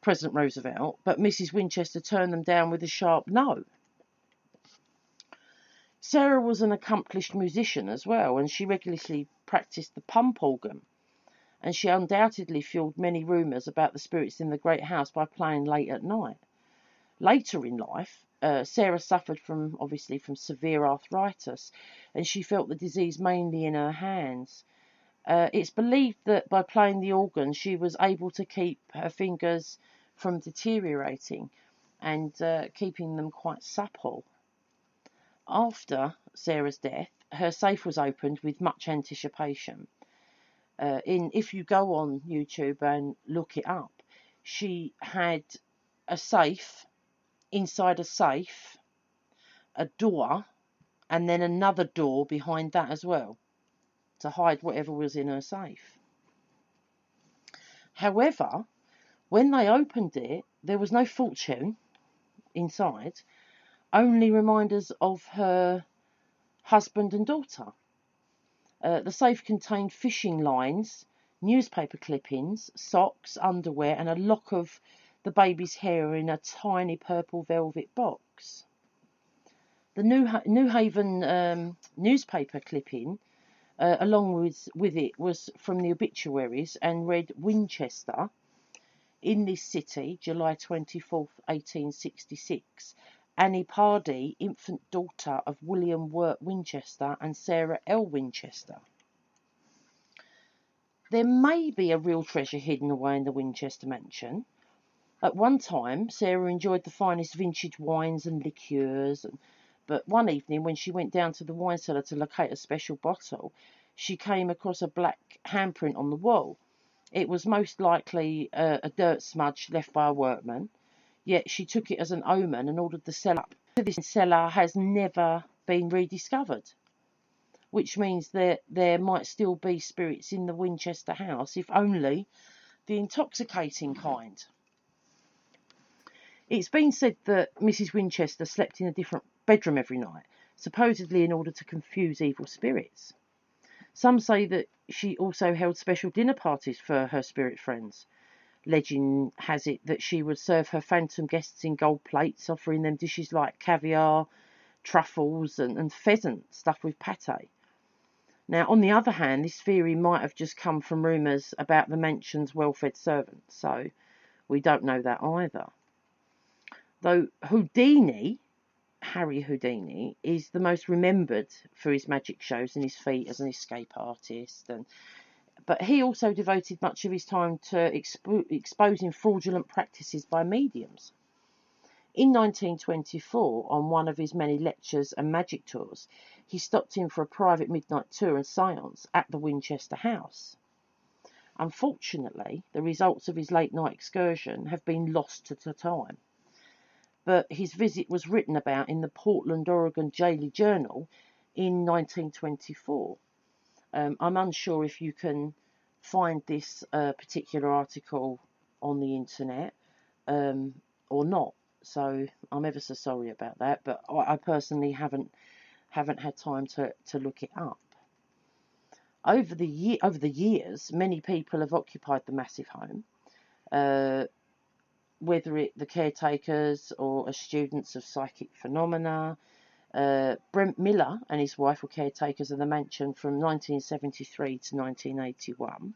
President Roosevelt, but Mrs. Winchester turned them down with a sharp no. Sarah was an accomplished musician as well, and she regularly practised the pump organ, and she undoubtedly fueled many rumours about the spirits in the great house by playing late at night. Later in life, Sarah suffered from severe arthritis, and she felt the disease mainly in her hands. It's believed that by playing the organ, she was able to keep her fingers from deteriorating and keeping them quite supple. After Sarah's death, her safe was opened with much anticipation. If you go on YouTube and look it up, she had a safe, inside a safe, a door, and then another door behind that as well, to hide whatever was in her safe. However, when they opened it, there was no fortune inside, only reminders of her husband and daughter. The safe contained fishing lines, newspaper clippings, socks, underwear, and a lock of the baby's hair in a tiny purple velvet box. The New Haven newspaper clipping, along with it, was from the obituaries and read, "Winchester, in this city, July 24th, 1866. Annie Pardee, infant daughter of William Wirt Winchester and Sarah L. Winchester." There may be a real treasure hidden away in the Winchester mansion. At one time, Sarah enjoyed the finest vintage wines and liqueurs, but one evening when she went down to the wine cellar to locate a special bottle, she came across a black handprint on the wall. It was most likely a dirt smudge left by a workman, yet she took it as an omen and ordered the cellar up. This cellar has never been rediscovered, which means that there might still be spirits in the Winchester house, if only the intoxicating kind. It's been said that Mrs. Winchester slept in a different bedroom every night, supposedly in order to confuse evil spirits. Some say that she also held special dinner parties for her spirit friends. Legend has it that she would serve her phantom guests in gold plates, offering them dishes like caviar, truffles, and pheasant stuffed with pate. Now, on the other hand, this theory might have just come from rumours about the mansion's well-fed servants, so we don't know that either. Though Harry Houdini, is the most remembered for his magic shows and his feat as an escape artist, but he also devoted much of his time to exposing fraudulent practices by mediums. In 1924, on one of his many lectures and magic tours, he stopped in for a private midnight tour and séance at the Winchester house. Unfortunately, the results of his late-night excursion have been lost to time, but his visit was written about in the Portland, Oregon Daily Journal in 1924. I'm unsure if you can find this particular article on the internet or not. So I'm ever so sorry about that, but I personally haven't had time to look it up. Over the years, many people have occupied the massive home, whether it the caretakers or as students of psychic phenomena. Brent Miller and his wife were caretakers of the mansion from 1973 to 1981.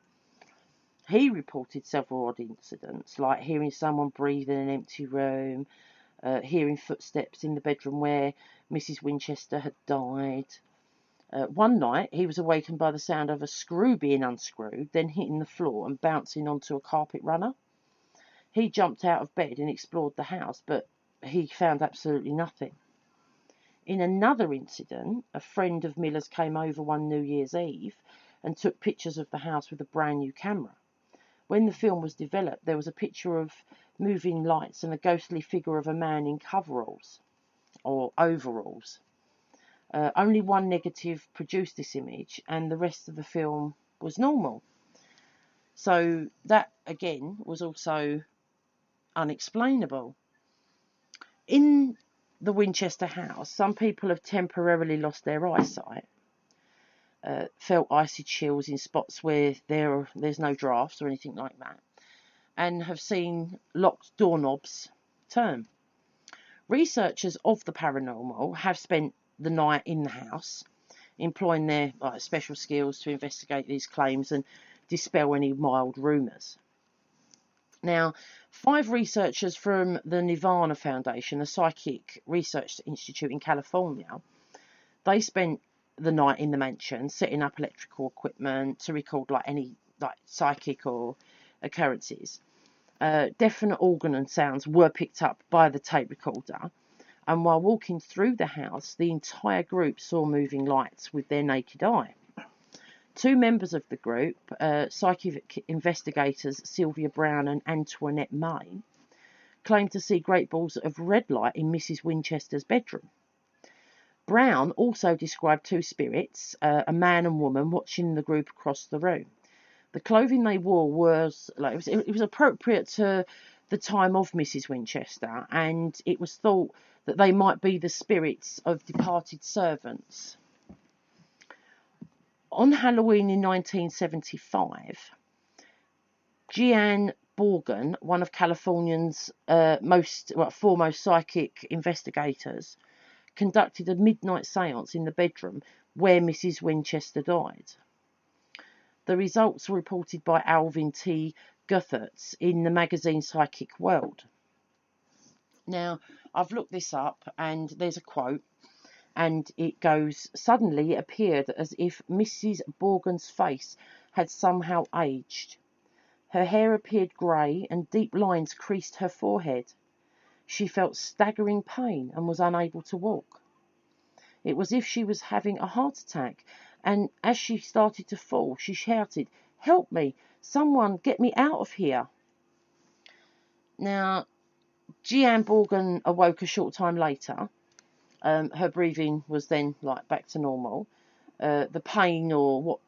He reported several odd incidents, like hearing someone breathe in an empty room, hearing footsteps in the bedroom where Mrs. Winchester had died. One night, he was awakened by the sound of a screw being unscrewed, then hitting the floor and bouncing onto a carpet runner. He jumped out of bed and explored the house, but he found absolutely nothing. In another incident, a friend of Miller's came over one New Year's Eve and took pictures of the house with a brand new camera. When the film was developed, there was a picture of moving lights and a ghostly figure of a man in coveralls or overalls. Only one negative produced this image, and the rest of the film was normal. So that, again, was also unexplainable. In the Winchester house, some people have temporarily lost their eyesight, felt icy chills in spots where there's no drafts or anything like that, and have seen locked doorknobs turn. Researchers of the paranormal have spent the night in the house, employing their special skills to investigate these claims and dispel any mild rumours. Now, 5 researchers from the Nirvana Foundation, a psychic research institute in California, they spent the night in the mansion setting up electrical equipment to record any psychic or occurrences. Definite organ and sounds were picked up by the tape recorder, and while walking through the house, the entire group saw moving lights with their naked eye. 2 members of the group, psychic investigators Sylvia Brown and Antoinette May, claimed to see great balls of red light in Mrs. Winchester's bedroom. Brown also described 2 spirits, a man and woman, watching the group across the room. The clothing they wore was it was appropriate to the time of Mrs. Winchester, and it was thought that they might be the spirits of departed servants. On Halloween in 1975, Jeanne Borgen, one of California's foremost psychic investigators, conducted a midnight séance in the bedroom where Mrs. Winchester died. The results were reported by Alvin T. Guthertz in the magazine Psychic World. Now, I've looked this up, and there's a quote, and it goes, "Suddenly it appeared as if Mrs. Borgen's face had somehow aged. Her hair appeared grey, and deep lines creased her forehead. She felt staggering pain and was unable to walk. It was as if she was having a heart attack, and as she started to fall, she shouted, 'Help me! Someone get me out of here!' Now, Jeanne Borgen awoke a short time later. Her breathing was then back to normal. The pain, or what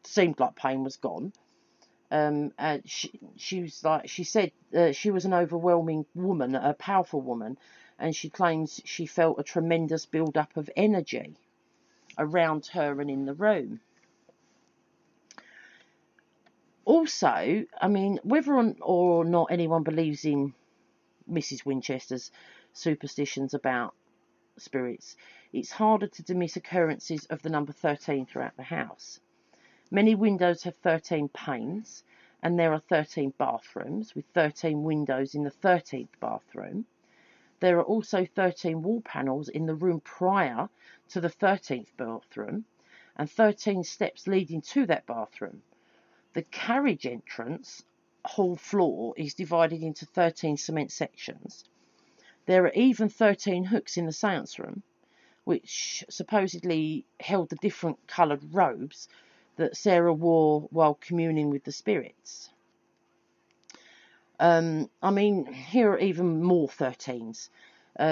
seemed like pain, was gone. She was like, she said she was an overwhelming woman, a powerful woman, and she claims she felt a tremendous build-up of energy around her and in the room. Also, I mean, whether or not anyone believes in Mrs. Winchester's superstitions about spirits, it's harder to dismiss occurrences of the number 13 throughout the house. Many windows have 13 panes, and there are 13 bathrooms, with 13 windows in the 13th bathroom. There are also 13 wall panels in the room prior to the 13th bathroom, and 13 steps leading to that bathroom. The carriage entrance hall floor is divided into 13 cement sections. There are even 13 hooks in the seance room, which supposedly held the different coloured robes that Sarah wore while communing with the spirits. I mean, here are even more 13s.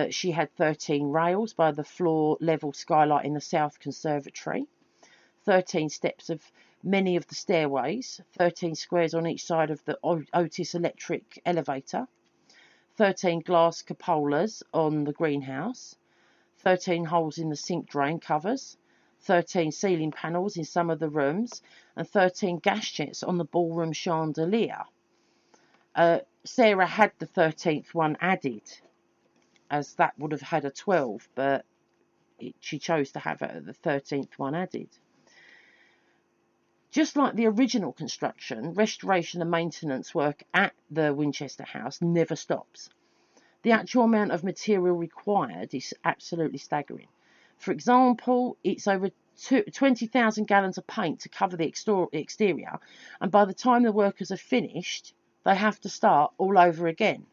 She had 13 rails by the floor level skylight in the South Conservatory, 13 steps of many of the stairways, 13 squares on each side of the Otis electric elevator, 13 glass cupolas on the greenhouse, 13 holes in the sink drain covers, 13 ceiling panels in some of the rooms, and 13 gas jets on the ballroom chandelier. Sarah had the 13th one added, as that would have had a 12, but she chose to have the 13th one added. Just like the original construction, restoration and maintenance work at the Winchester house never stops. The actual amount of material required is absolutely staggering. For example, it's over 20,000 gallons of paint to cover the exterior, and by the time the workers are finished, they have to start all over again.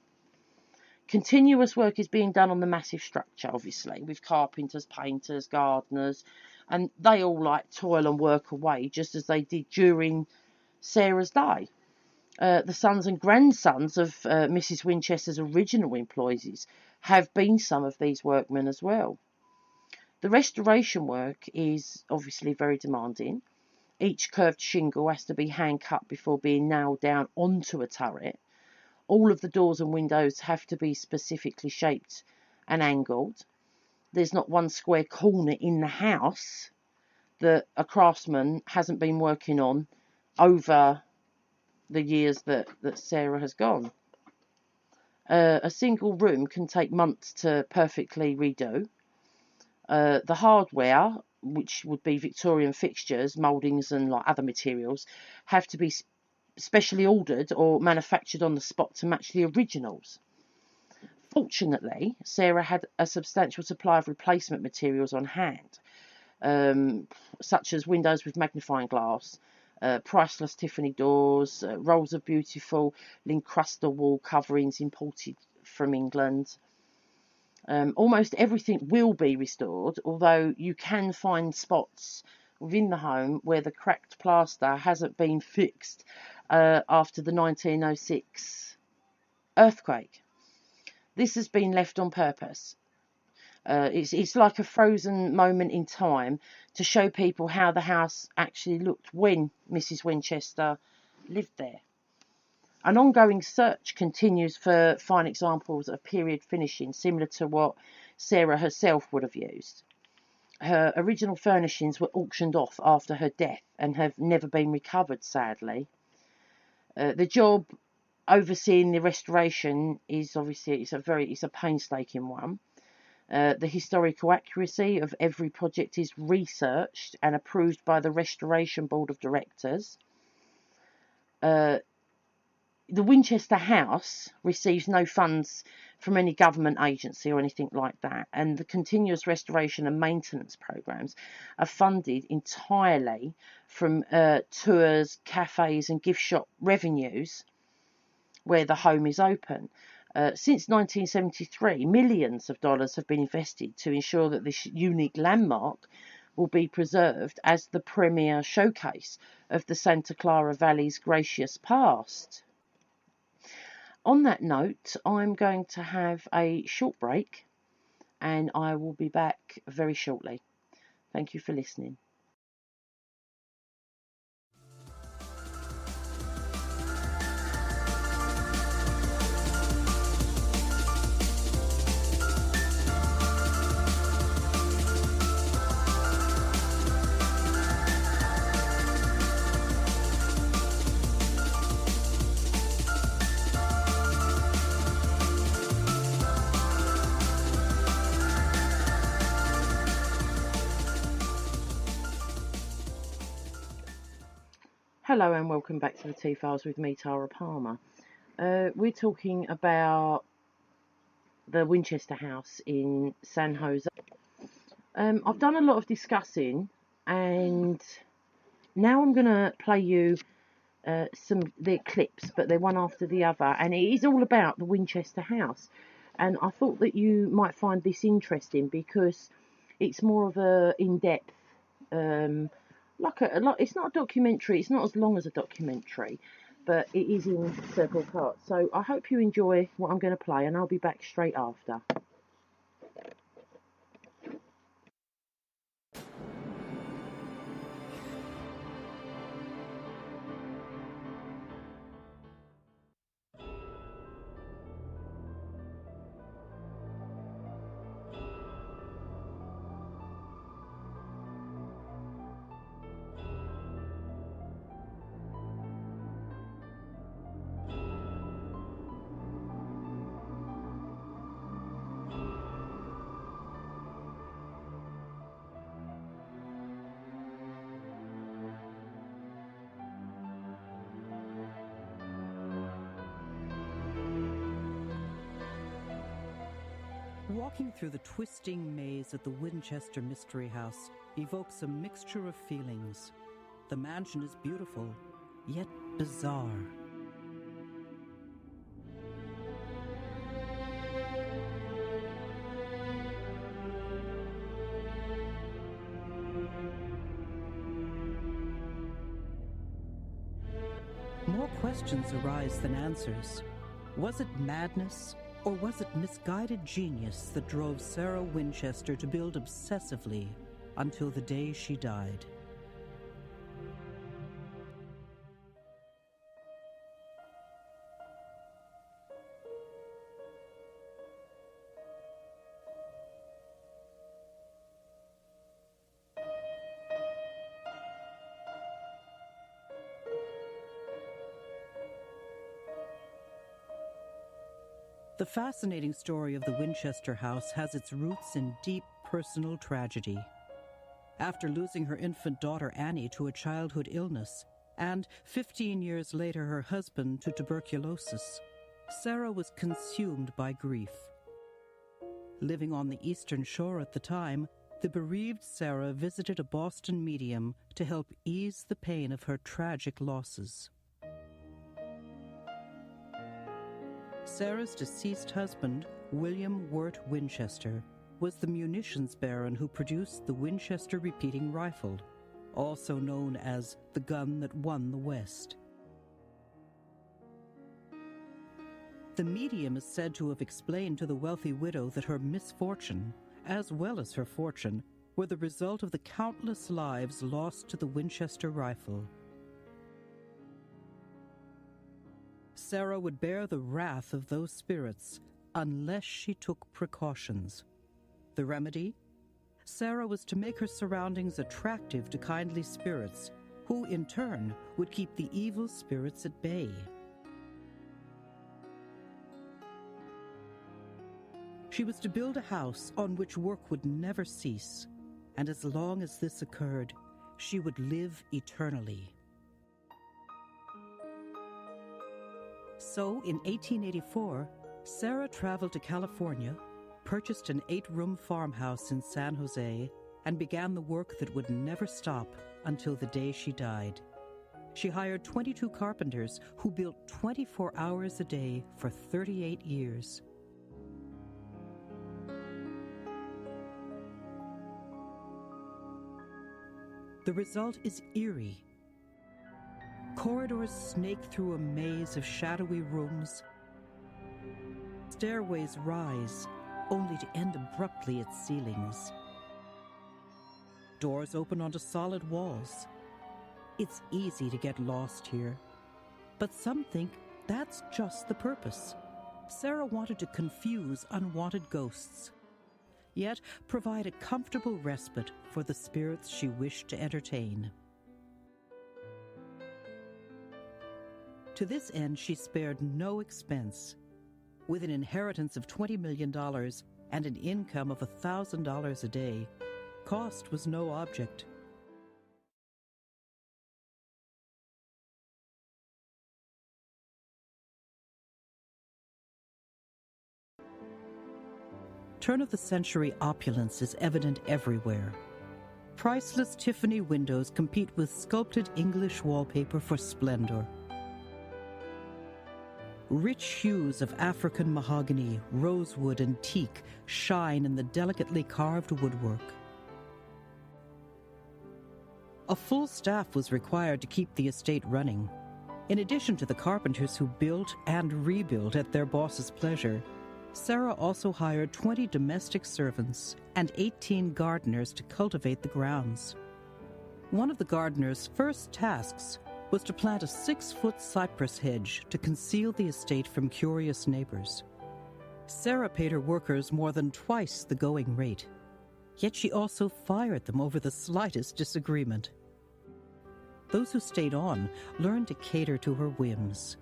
Continuous work is being done on the massive structure, obviously, with carpenters, painters, gardeners, and they all toil and work away just as they did during Sarah's day. The sons and grandsons of Mrs. Winchester's original employees have been some of these workmen as well. The restoration work is obviously very demanding. Each curved shingle has to be hand cut before being nailed down onto a turret. All of the doors and windows have to be specifically shaped and angled. There's not one square corner in the house that a craftsman hasn't been working on over the years that Sarah has gone. A single room can take months to perfectly redo. The hardware, which would be Victorian fixtures, mouldings and other materials, have to be specially ordered or manufactured on the spot to match the originals. Fortunately, Sarah had a substantial supply of replacement materials on hand, such as windows with magnifying glass, priceless Tiffany doors, rolls of beautiful Lincrusta wall coverings imported from England. Almost everything will be restored, although you can find spots within the home where the cracked plaster hasn't been fixed after the 1906 earthquake. This has been left on purpose. It's like a frozen moment in time to show people how the house actually looked when Mrs. Winchester lived there. An ongoing search continues for fine examples of period finishing similar to what Sarah herself would have used. Her original furnishings were auctioned off after her death and have never been recovered, sadly. The job overseeing the restoration is obviously it's a painstaking one. The historical accuracy of every project is researched and approved by the Restoration Board of Directors. The Winchester House receives no funds from any government agency or anything like that, and the continuous restoration and maintenance programs are funded entirely from tours, cafes and gift shop revenues where the home is open. Since 1973, millions of dollars have been invested to ensure that this unique landmark will be preserved as the premier showcase of the Santa Clara Valley's gracious past. On that note, I'm going to have a short break and I will be back very shortly. Thank you for listening. Hello and welcome back to the Tea Files with me, Tara Palmer. We're talking about the Winchester House in San Jose. I've done a lot of discussing, and now I'm going to play you some their clips, but they're one after the other, and it is all about the Winchester House. And I thought that you might find this interesting because it's more of a in-depth, it's not a documentary. It's not as long as a documentary, but it is in several parts. So I hope you enjoy what I'm going to play, and I'll be back straight after. Walking through the twisting maze at the Winchester Mystery House evokes a mixture of feelings. The mansion is beautiful, yet bizarre. More questions arise than answers. Was it madness? Or was it misguided genius that drove Sarah Winchester to build obsessively until the day she died? The fascinating story of the Winchester House has its roots in deep personal tragedy. After losing her infant daughter Annie to a childhood illness, and 15 years later her husband to tuberculosis, Sarah was consumed by grief. Living on the Eastern Shore at the time, the bereaved Sarah visited a Boston medium to help ease the pain of her tragic losses. Sarah's deceased husband, William Wirt Winchester, was the munitions baron who produced the Winchester repeating rifle, also known as the gun that won the West. The medium is said to have explained to the wealthy widow that her misfortune, as well as her fortune, were the result of the countless lives lost to the Winchester rifle. Sarah would bear the wrath of those spirits unless she took precautions. The remedy? Sarah was to make her surroundings attractive to kindly spirits, who in turn would keep the evil spirits at bay. She was to build a house on which work would never cease, and as long as this occurred, she would live eternally. So, in 1884, Sarah traveled to California, purchased an 8-room farmhouse in San Jose, and began the work that would never stop until the day she died. She hired 22 carpenters who built 24 hours a day for 38 years. The result is eerie. Corridors snake through a maze of shadowy rooms. Stairways rise, only to end abruptly at ceilings. Doors open onto solid walls. It's easy to get lost here, but some think that's just the purpose. Sarah wanted to confuse unwanted ghosts, yet provide a comfortable respite for the spirits she wished to entertain. To this end, she spared no expense. With an inheritance of $20 million and an income of $1,000 a day, cost was no object. turn-of-the-century opulence is evident everywhere. Priceless Tiffany windows compete with sculpted English wallpaper for splendor. Rich hues of African mahogany, rosewood, and teak shine in the delicately carved woodwork. A full staff was required to keep the estate running. In addition to the carpenters who built and rebuilt at their boss's pleasure, Sarah also hired 20 domestic servants and 18 gardeners to cultivate the grounds. One of the gardeners' first tasks was to plant a 6-foot cypress hedge to conceal the estate from curious neighbors. Sarah paid her workers more than twice the going rate, yet she also fired them over the slightest disagreement. Those who stayed on learned to cater to her whims.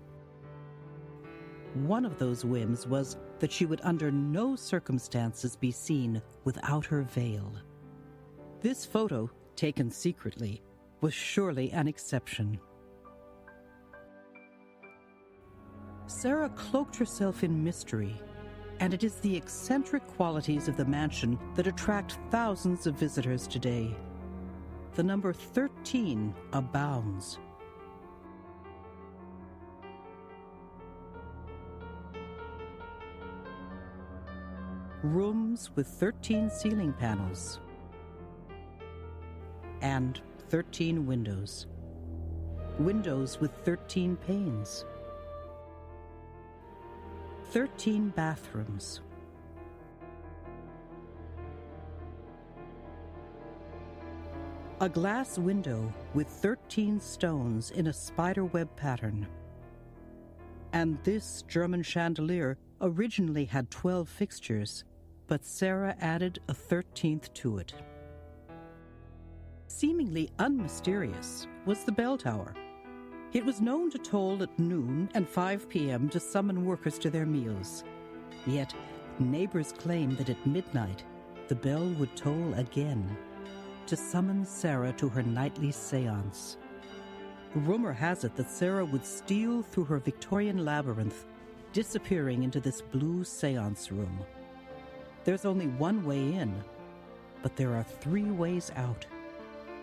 One of those whims was that she would under no circumstances be seen without her veil. This photo, taken secretly, was surely an exception. Sarah cloaked herself in mystery, and it is the eccentric qualities of the mansion that attract thousands of visitors today. The number 13 abounds. Rooms with 13 ceiling panels and 13 windows. Windows with 13 panes. 13 bathrooms. A glass window with 13 stones in a spiderweb pattern. And this German chandelier originally had 12 fixtures, but Sarah added a 13th to it. Seemingly unmysterious was the bell tower. It was known to toll at noon and 5 p.m. to summon workers to their meals. Yet, neighbors claimed that at midnight, the bell would toll again to summon Sarah to her nightly seance. Rumor has it that Sarah would steal through her Victorian labyrinth, disappearing into this blue seance room. There's only one way in, but there are 3 ways out.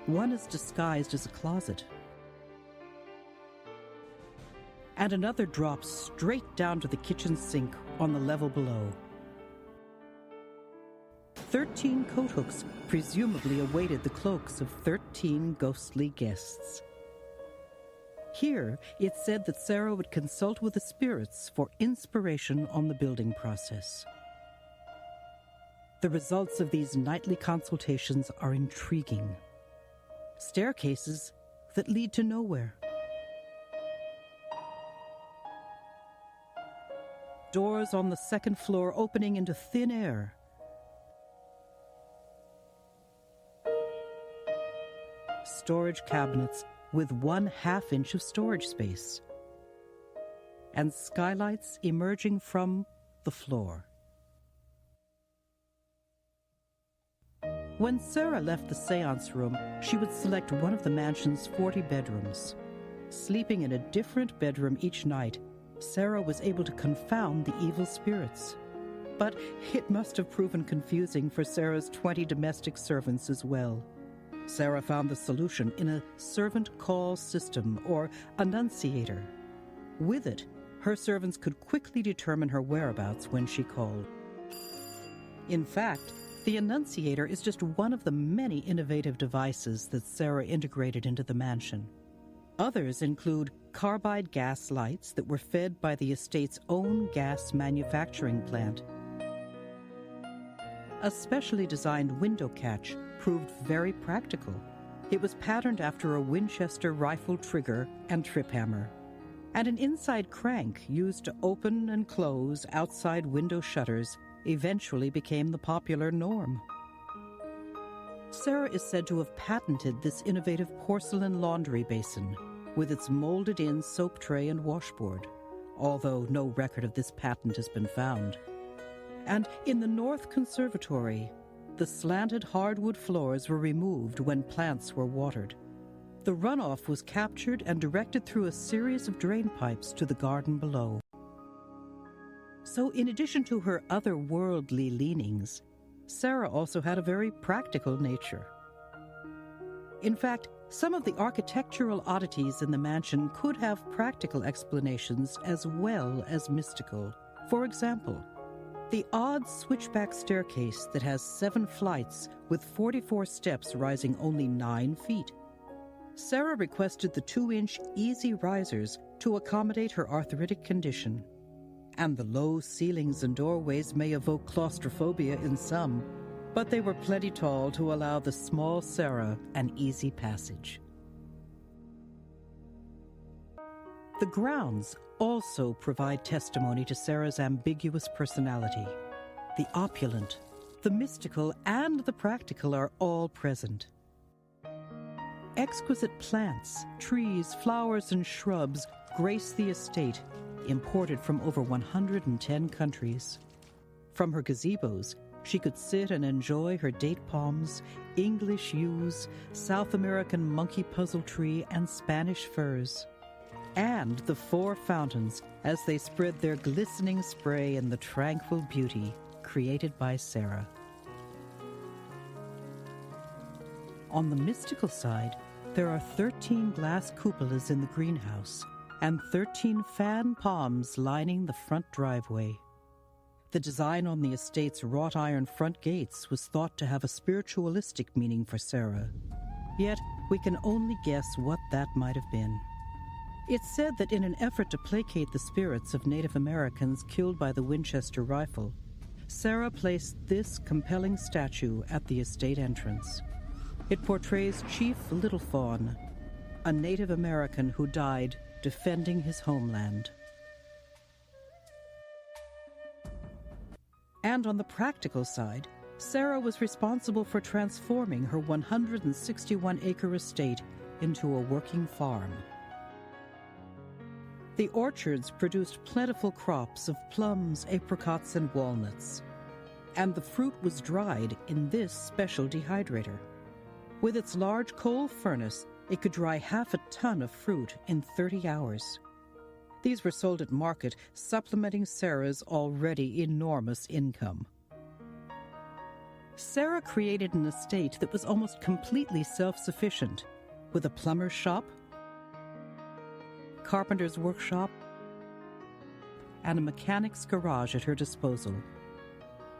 One is disguised as a closet, and another drops straight down to the kitchen sink on the level below. 13 coat hooks presumably awaited the cloaks of 13 ghostly guests. Here, it's said that Sarah would consult with the spirits for inspiration on the building process. The results of these nightly consultations are intriguing. Staircases that lead to nowhere. Doors on the second floor opening into thin air. Storage cabinets with 1/2 inch of storage space. And skylights emerging from the floor. When Sarah left the seance room, she would select one of the mansion's 40 bedrooms. Sleeping in a different bedroom each night, Sarah was able to confound the evil spirits. But it must have proven confusing for Sarah's 20 domestic servants as well. Sarah found the solution in a servant call system, or annunciator. With it, her servants could quickly determine her whereabouts when she called. In fact, the annunciator is just one of the many innovative devices that Sarah integrated into the mansion. Others include carbide gas lights that were fed by the estate's own gas manufacturing plant. A specially designed window catch proved very practical. It was patterned after a Winchester rifle trigger and trip hammer. And an inside crank used to open and close outside window shutters eventually became the popular norm. Sarah is said to have patented this innovative porcelain laundry basin with its molded-in soap tray and washboard, although no record of this patent has been found. And in the North Conservatory, the slanted hardwood floors were removed when plants were watered. The runoff was captured and directed through a series of drain pipes to the garden below. So in addition to her otherworldly leanings, Sarah also had a very practical nature. In fact, some of the architectural oddities in the mansion could have practical explanations as well as mystical. For example, the odd switchback staircase that has 7 flights with 44 steps rising only 9 feet. Sarah requested the 2-inch easy risers to accommodate her arthritic condition. And the low ceilings and doorways may evoke claustrophobia in some, but they were plenty tall to allow the small Sarah an easy passage. The grounds also provide testimony to Sarah's ambiguous personality. The opulent, the mystical, and the practical are all present. Exquisite plants, trees, flowers, and shrubs grace the estate, imported from over 110 countries. From her gazebos, she could sit and enjoy her date palms, English yews, South American monkey puzzle tree, and Spanish firs. And the 4 fountains as they spread their glistening spray in the tranquil beauty created by Sarah. On the mystical side, there are 13 glass cupolas in the greenhouse and 13 fan palms lining the front driveway. The design on the estate's wrought iron front gates was thought to have a spiritualistic meaning for Sarah. Yet, we can only guess what that might have been. It's said that in an effort to placate the spirits of Native Americans killed by the Winchester rifle, Sarah placed this compelling statue at the estate entrance. It portrays Chief Little Fawn, a Native American who died defending his homeland. And on the practical side, Sarah was responsible for transforming her 161-acre estate into a working farm. The orchards produced plentiful crops of plums, apricots, and walnuts, and the fruit was dried in this special dehydrator. With its large coal furnace, it could dry half a ton of fruit in 30 hours. These were sold at market, supplementing Sarah's already enormous income. Sarah created an estate that was almost completely self-sufficient, with a plumber's shop, carpenter's workshop, and a mechanic's garage at her disposal.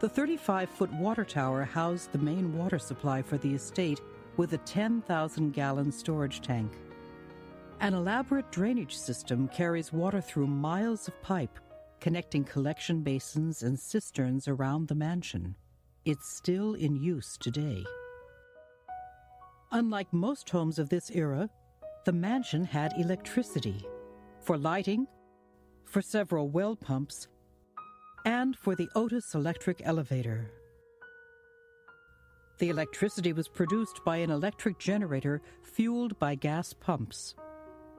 The 35-foot water tower housed the main water supply for the estate with a 10,000-gallon storage tank. An elaborate drainage system carries water through miles of pipe, connecting collection basins and cisterns around the mansion. It's still in use today. Unlike most homes of this era, the mansion had electricity for lighting, for several well pumps, and for the Otis electric elevator. The electricity was produced by an electric generator fueled by gas pumps.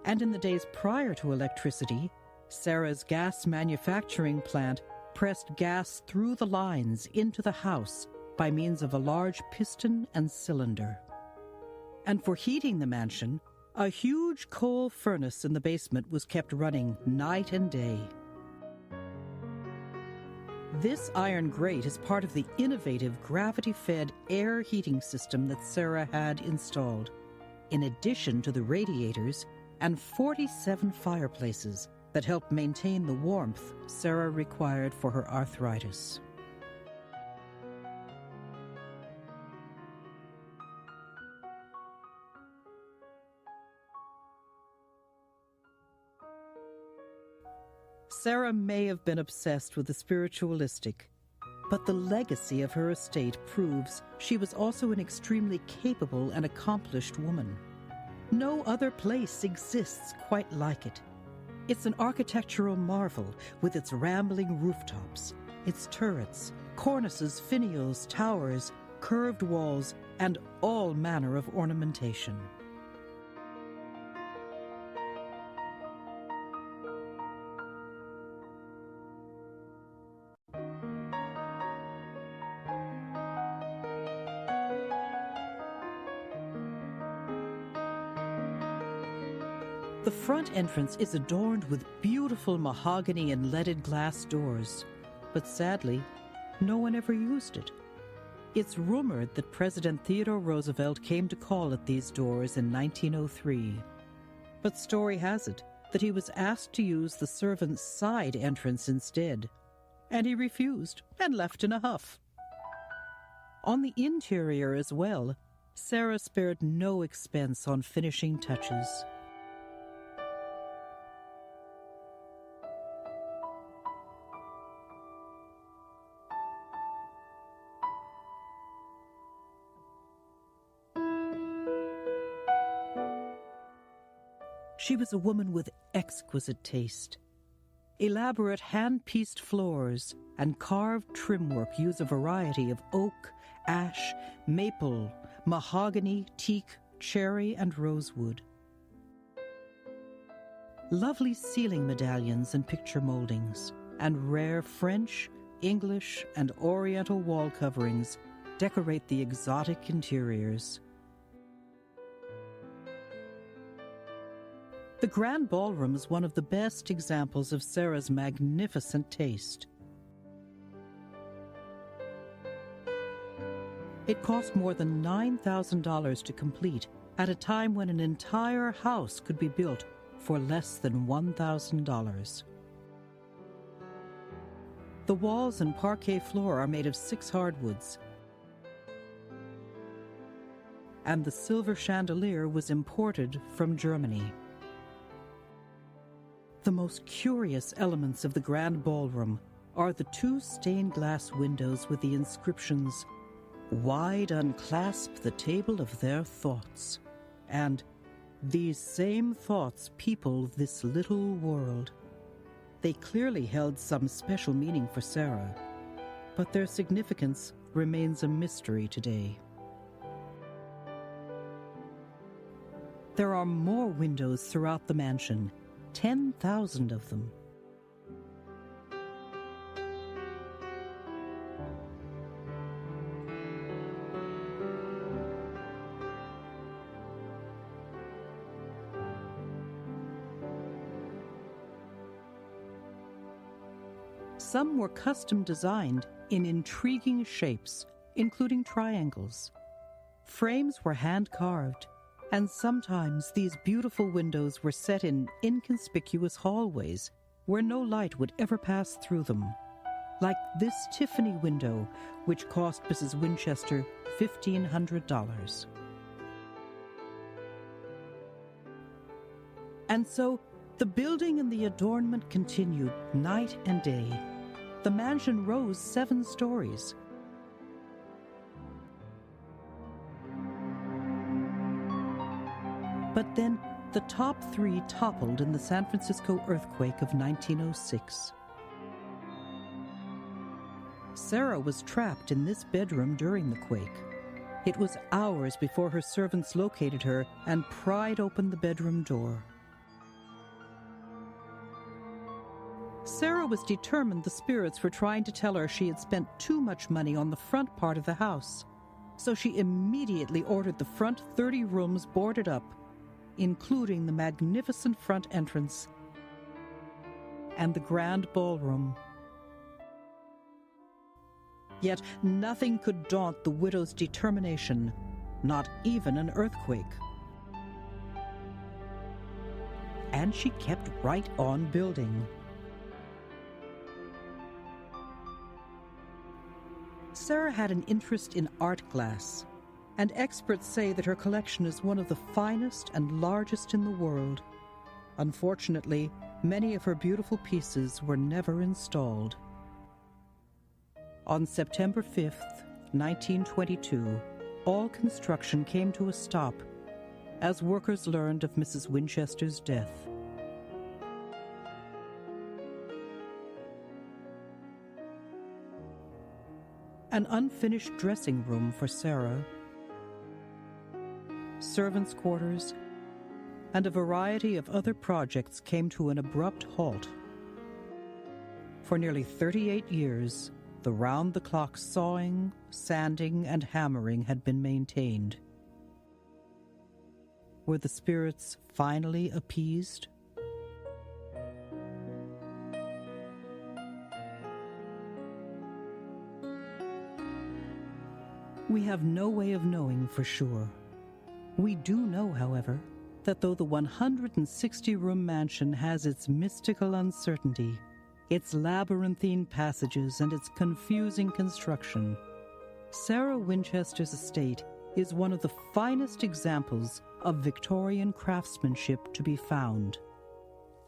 And in the days prior to electricity, Sarah's gas manufacturing plant pressed gas through the lines into the house by means of a large piston and cylinder. And for heating the mansion, a huge coal furnace in the basement was kept running night and day. This iron grate is part of the innovative gravity-fed air heating system that Sarah had installed, in addition to the radiators and 47 fireplaces that helped maintain the warmth Sarah required for her arthritis. Sarah may have been obsessed with the spiritualistic, but the legacy of her estate proves she was also an extremely capable and accomplished woman. No other place exists quite like it. It's an architectural marvel with its rambling rooftops, its turrets, cornices, finials, towers, curved walls, and all manner of ornamentation. The front entrance is adorned with beautiful mahogany and leaded glass doors, but sadly, no one ever used it. It's rumored that President Theodore Roosevelt came to call at these doors in 1903. But story has it that he was asked to use the servants' side entrance instead, and he refused and left in a huff. On the interior as well, Sarah spared no expense on finishing touches. She was a woman with exquisite taste. Elaborate hand-pieced floors and carved trimwork use a variety of oak, ash, maple, mahogany, teak, cherry, and rosewood. Lovely ceiling medallions and picture moldings, and rare French, English, and Oriental wall coverings decorate the exotic interiors. The Grand Ballroom is one of the best examples of Sarah's magnificent taste. It cost more than $9,000 to complete at a time when an entire house could be built for less than $1,000. The walls and parquet floor are made of 6 hardwoods, and the silver chandelier was imported from Germany. The most curious elements of the Grand Ballroom are the 2 stained glass windows with the inscriptions, "Wide unclasp the table of their thoughts," and "These same thoughts people this little world." They clearly held some special meaning for Sarah, but their significance remains a mystery today. There are more windows throughout the mansion, 10,000 of them. Some were custom designed in intriguing shapes, including triangles. Frames were hand-carved, and sometimes these beautiful windows were set in inconspicuous hallways where no light would ever pass through them, like this Tiffany window, which cost Mrs. Winchester $1,500. And so the building and the adornment continued night and day. The mansion rose 7 stories. But then the top 3 toppled in the San Francisco earthquake of 1906. Sarah was trapped in this bedroom during the quake. It was hours before her servants located her and pried open the bedroom door. Sarah was determined the spirits were trying to tell her she had spent too much money on the front part of the house, so she immediately ordered the front 30 rooms boarded up, including the magnificent front entrance and the Grand Ballroom. Yet nothing could daunt the widow's determination, not even an earthquake. And she kept right on building. Sarah had an interest in art glass, and experts say that her collection is one of the finest and largest in the world. Unfortunately, many of her beautiful pieces were never installed. On September 5th, 1922, all construction came to a stop as workers learned of Mrs. Winchester's death. An unfinished dressing room for Sarah, servants' quarters, and a variety of other projects came to an abrupt halt. For nearly 38 years, the round-the-clock sawing, sanding, and hammering had been maintained. Were the spirits finally appeased? We have no way of knowing for sure. We do know, however, that though the 160-room mansion has its mystical uncertainty, its labyrinthine passages, and its confusing construction, Sarah Winchester's estate is one of the finest examples of Victorian craftsmanship to be found.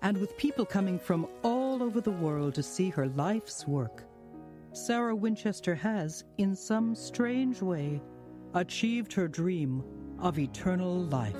And with people coming from all over the world to see her life's work, Sarah Winchester has, in some strange way, achieved her dream of eternal life.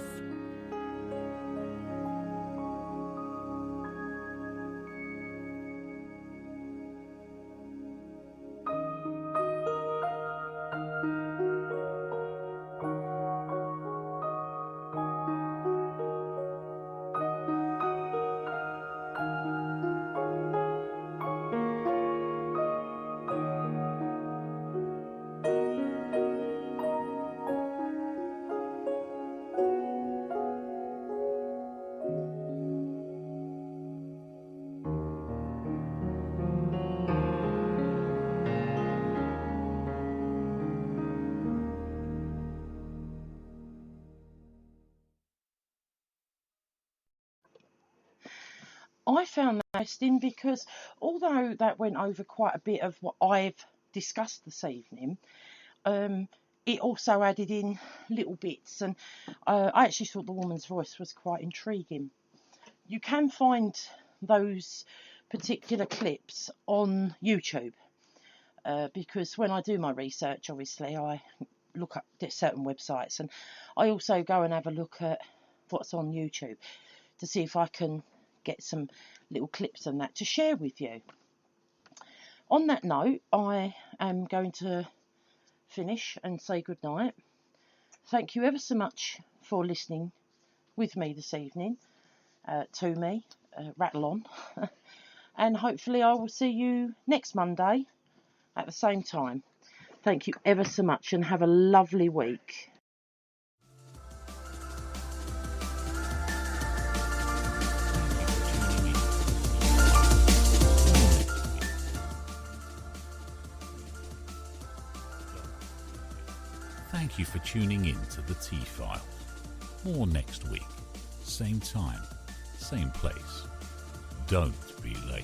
I found that interesting because although that went over quite a bit of what I've discussed this evening, it also added in little bits, and I actually thought the woman's voice was quite intriguing. You can find those particular clips on YouTube because when I do my research, obviously I look up certain websites, and I also go and have a look at what's on YouTube to see if I can get some little clips and that to share with you. On that note, I am going to finish and say good night. Thank you ever so much for listening with me this evening, to me, rattle on. And hopefully I will see you next Monday at the same time. Thank you ever so much and have a lovely week. Thank you for tuning in to the T-Files. More next week. Same time, same place. Don't be late.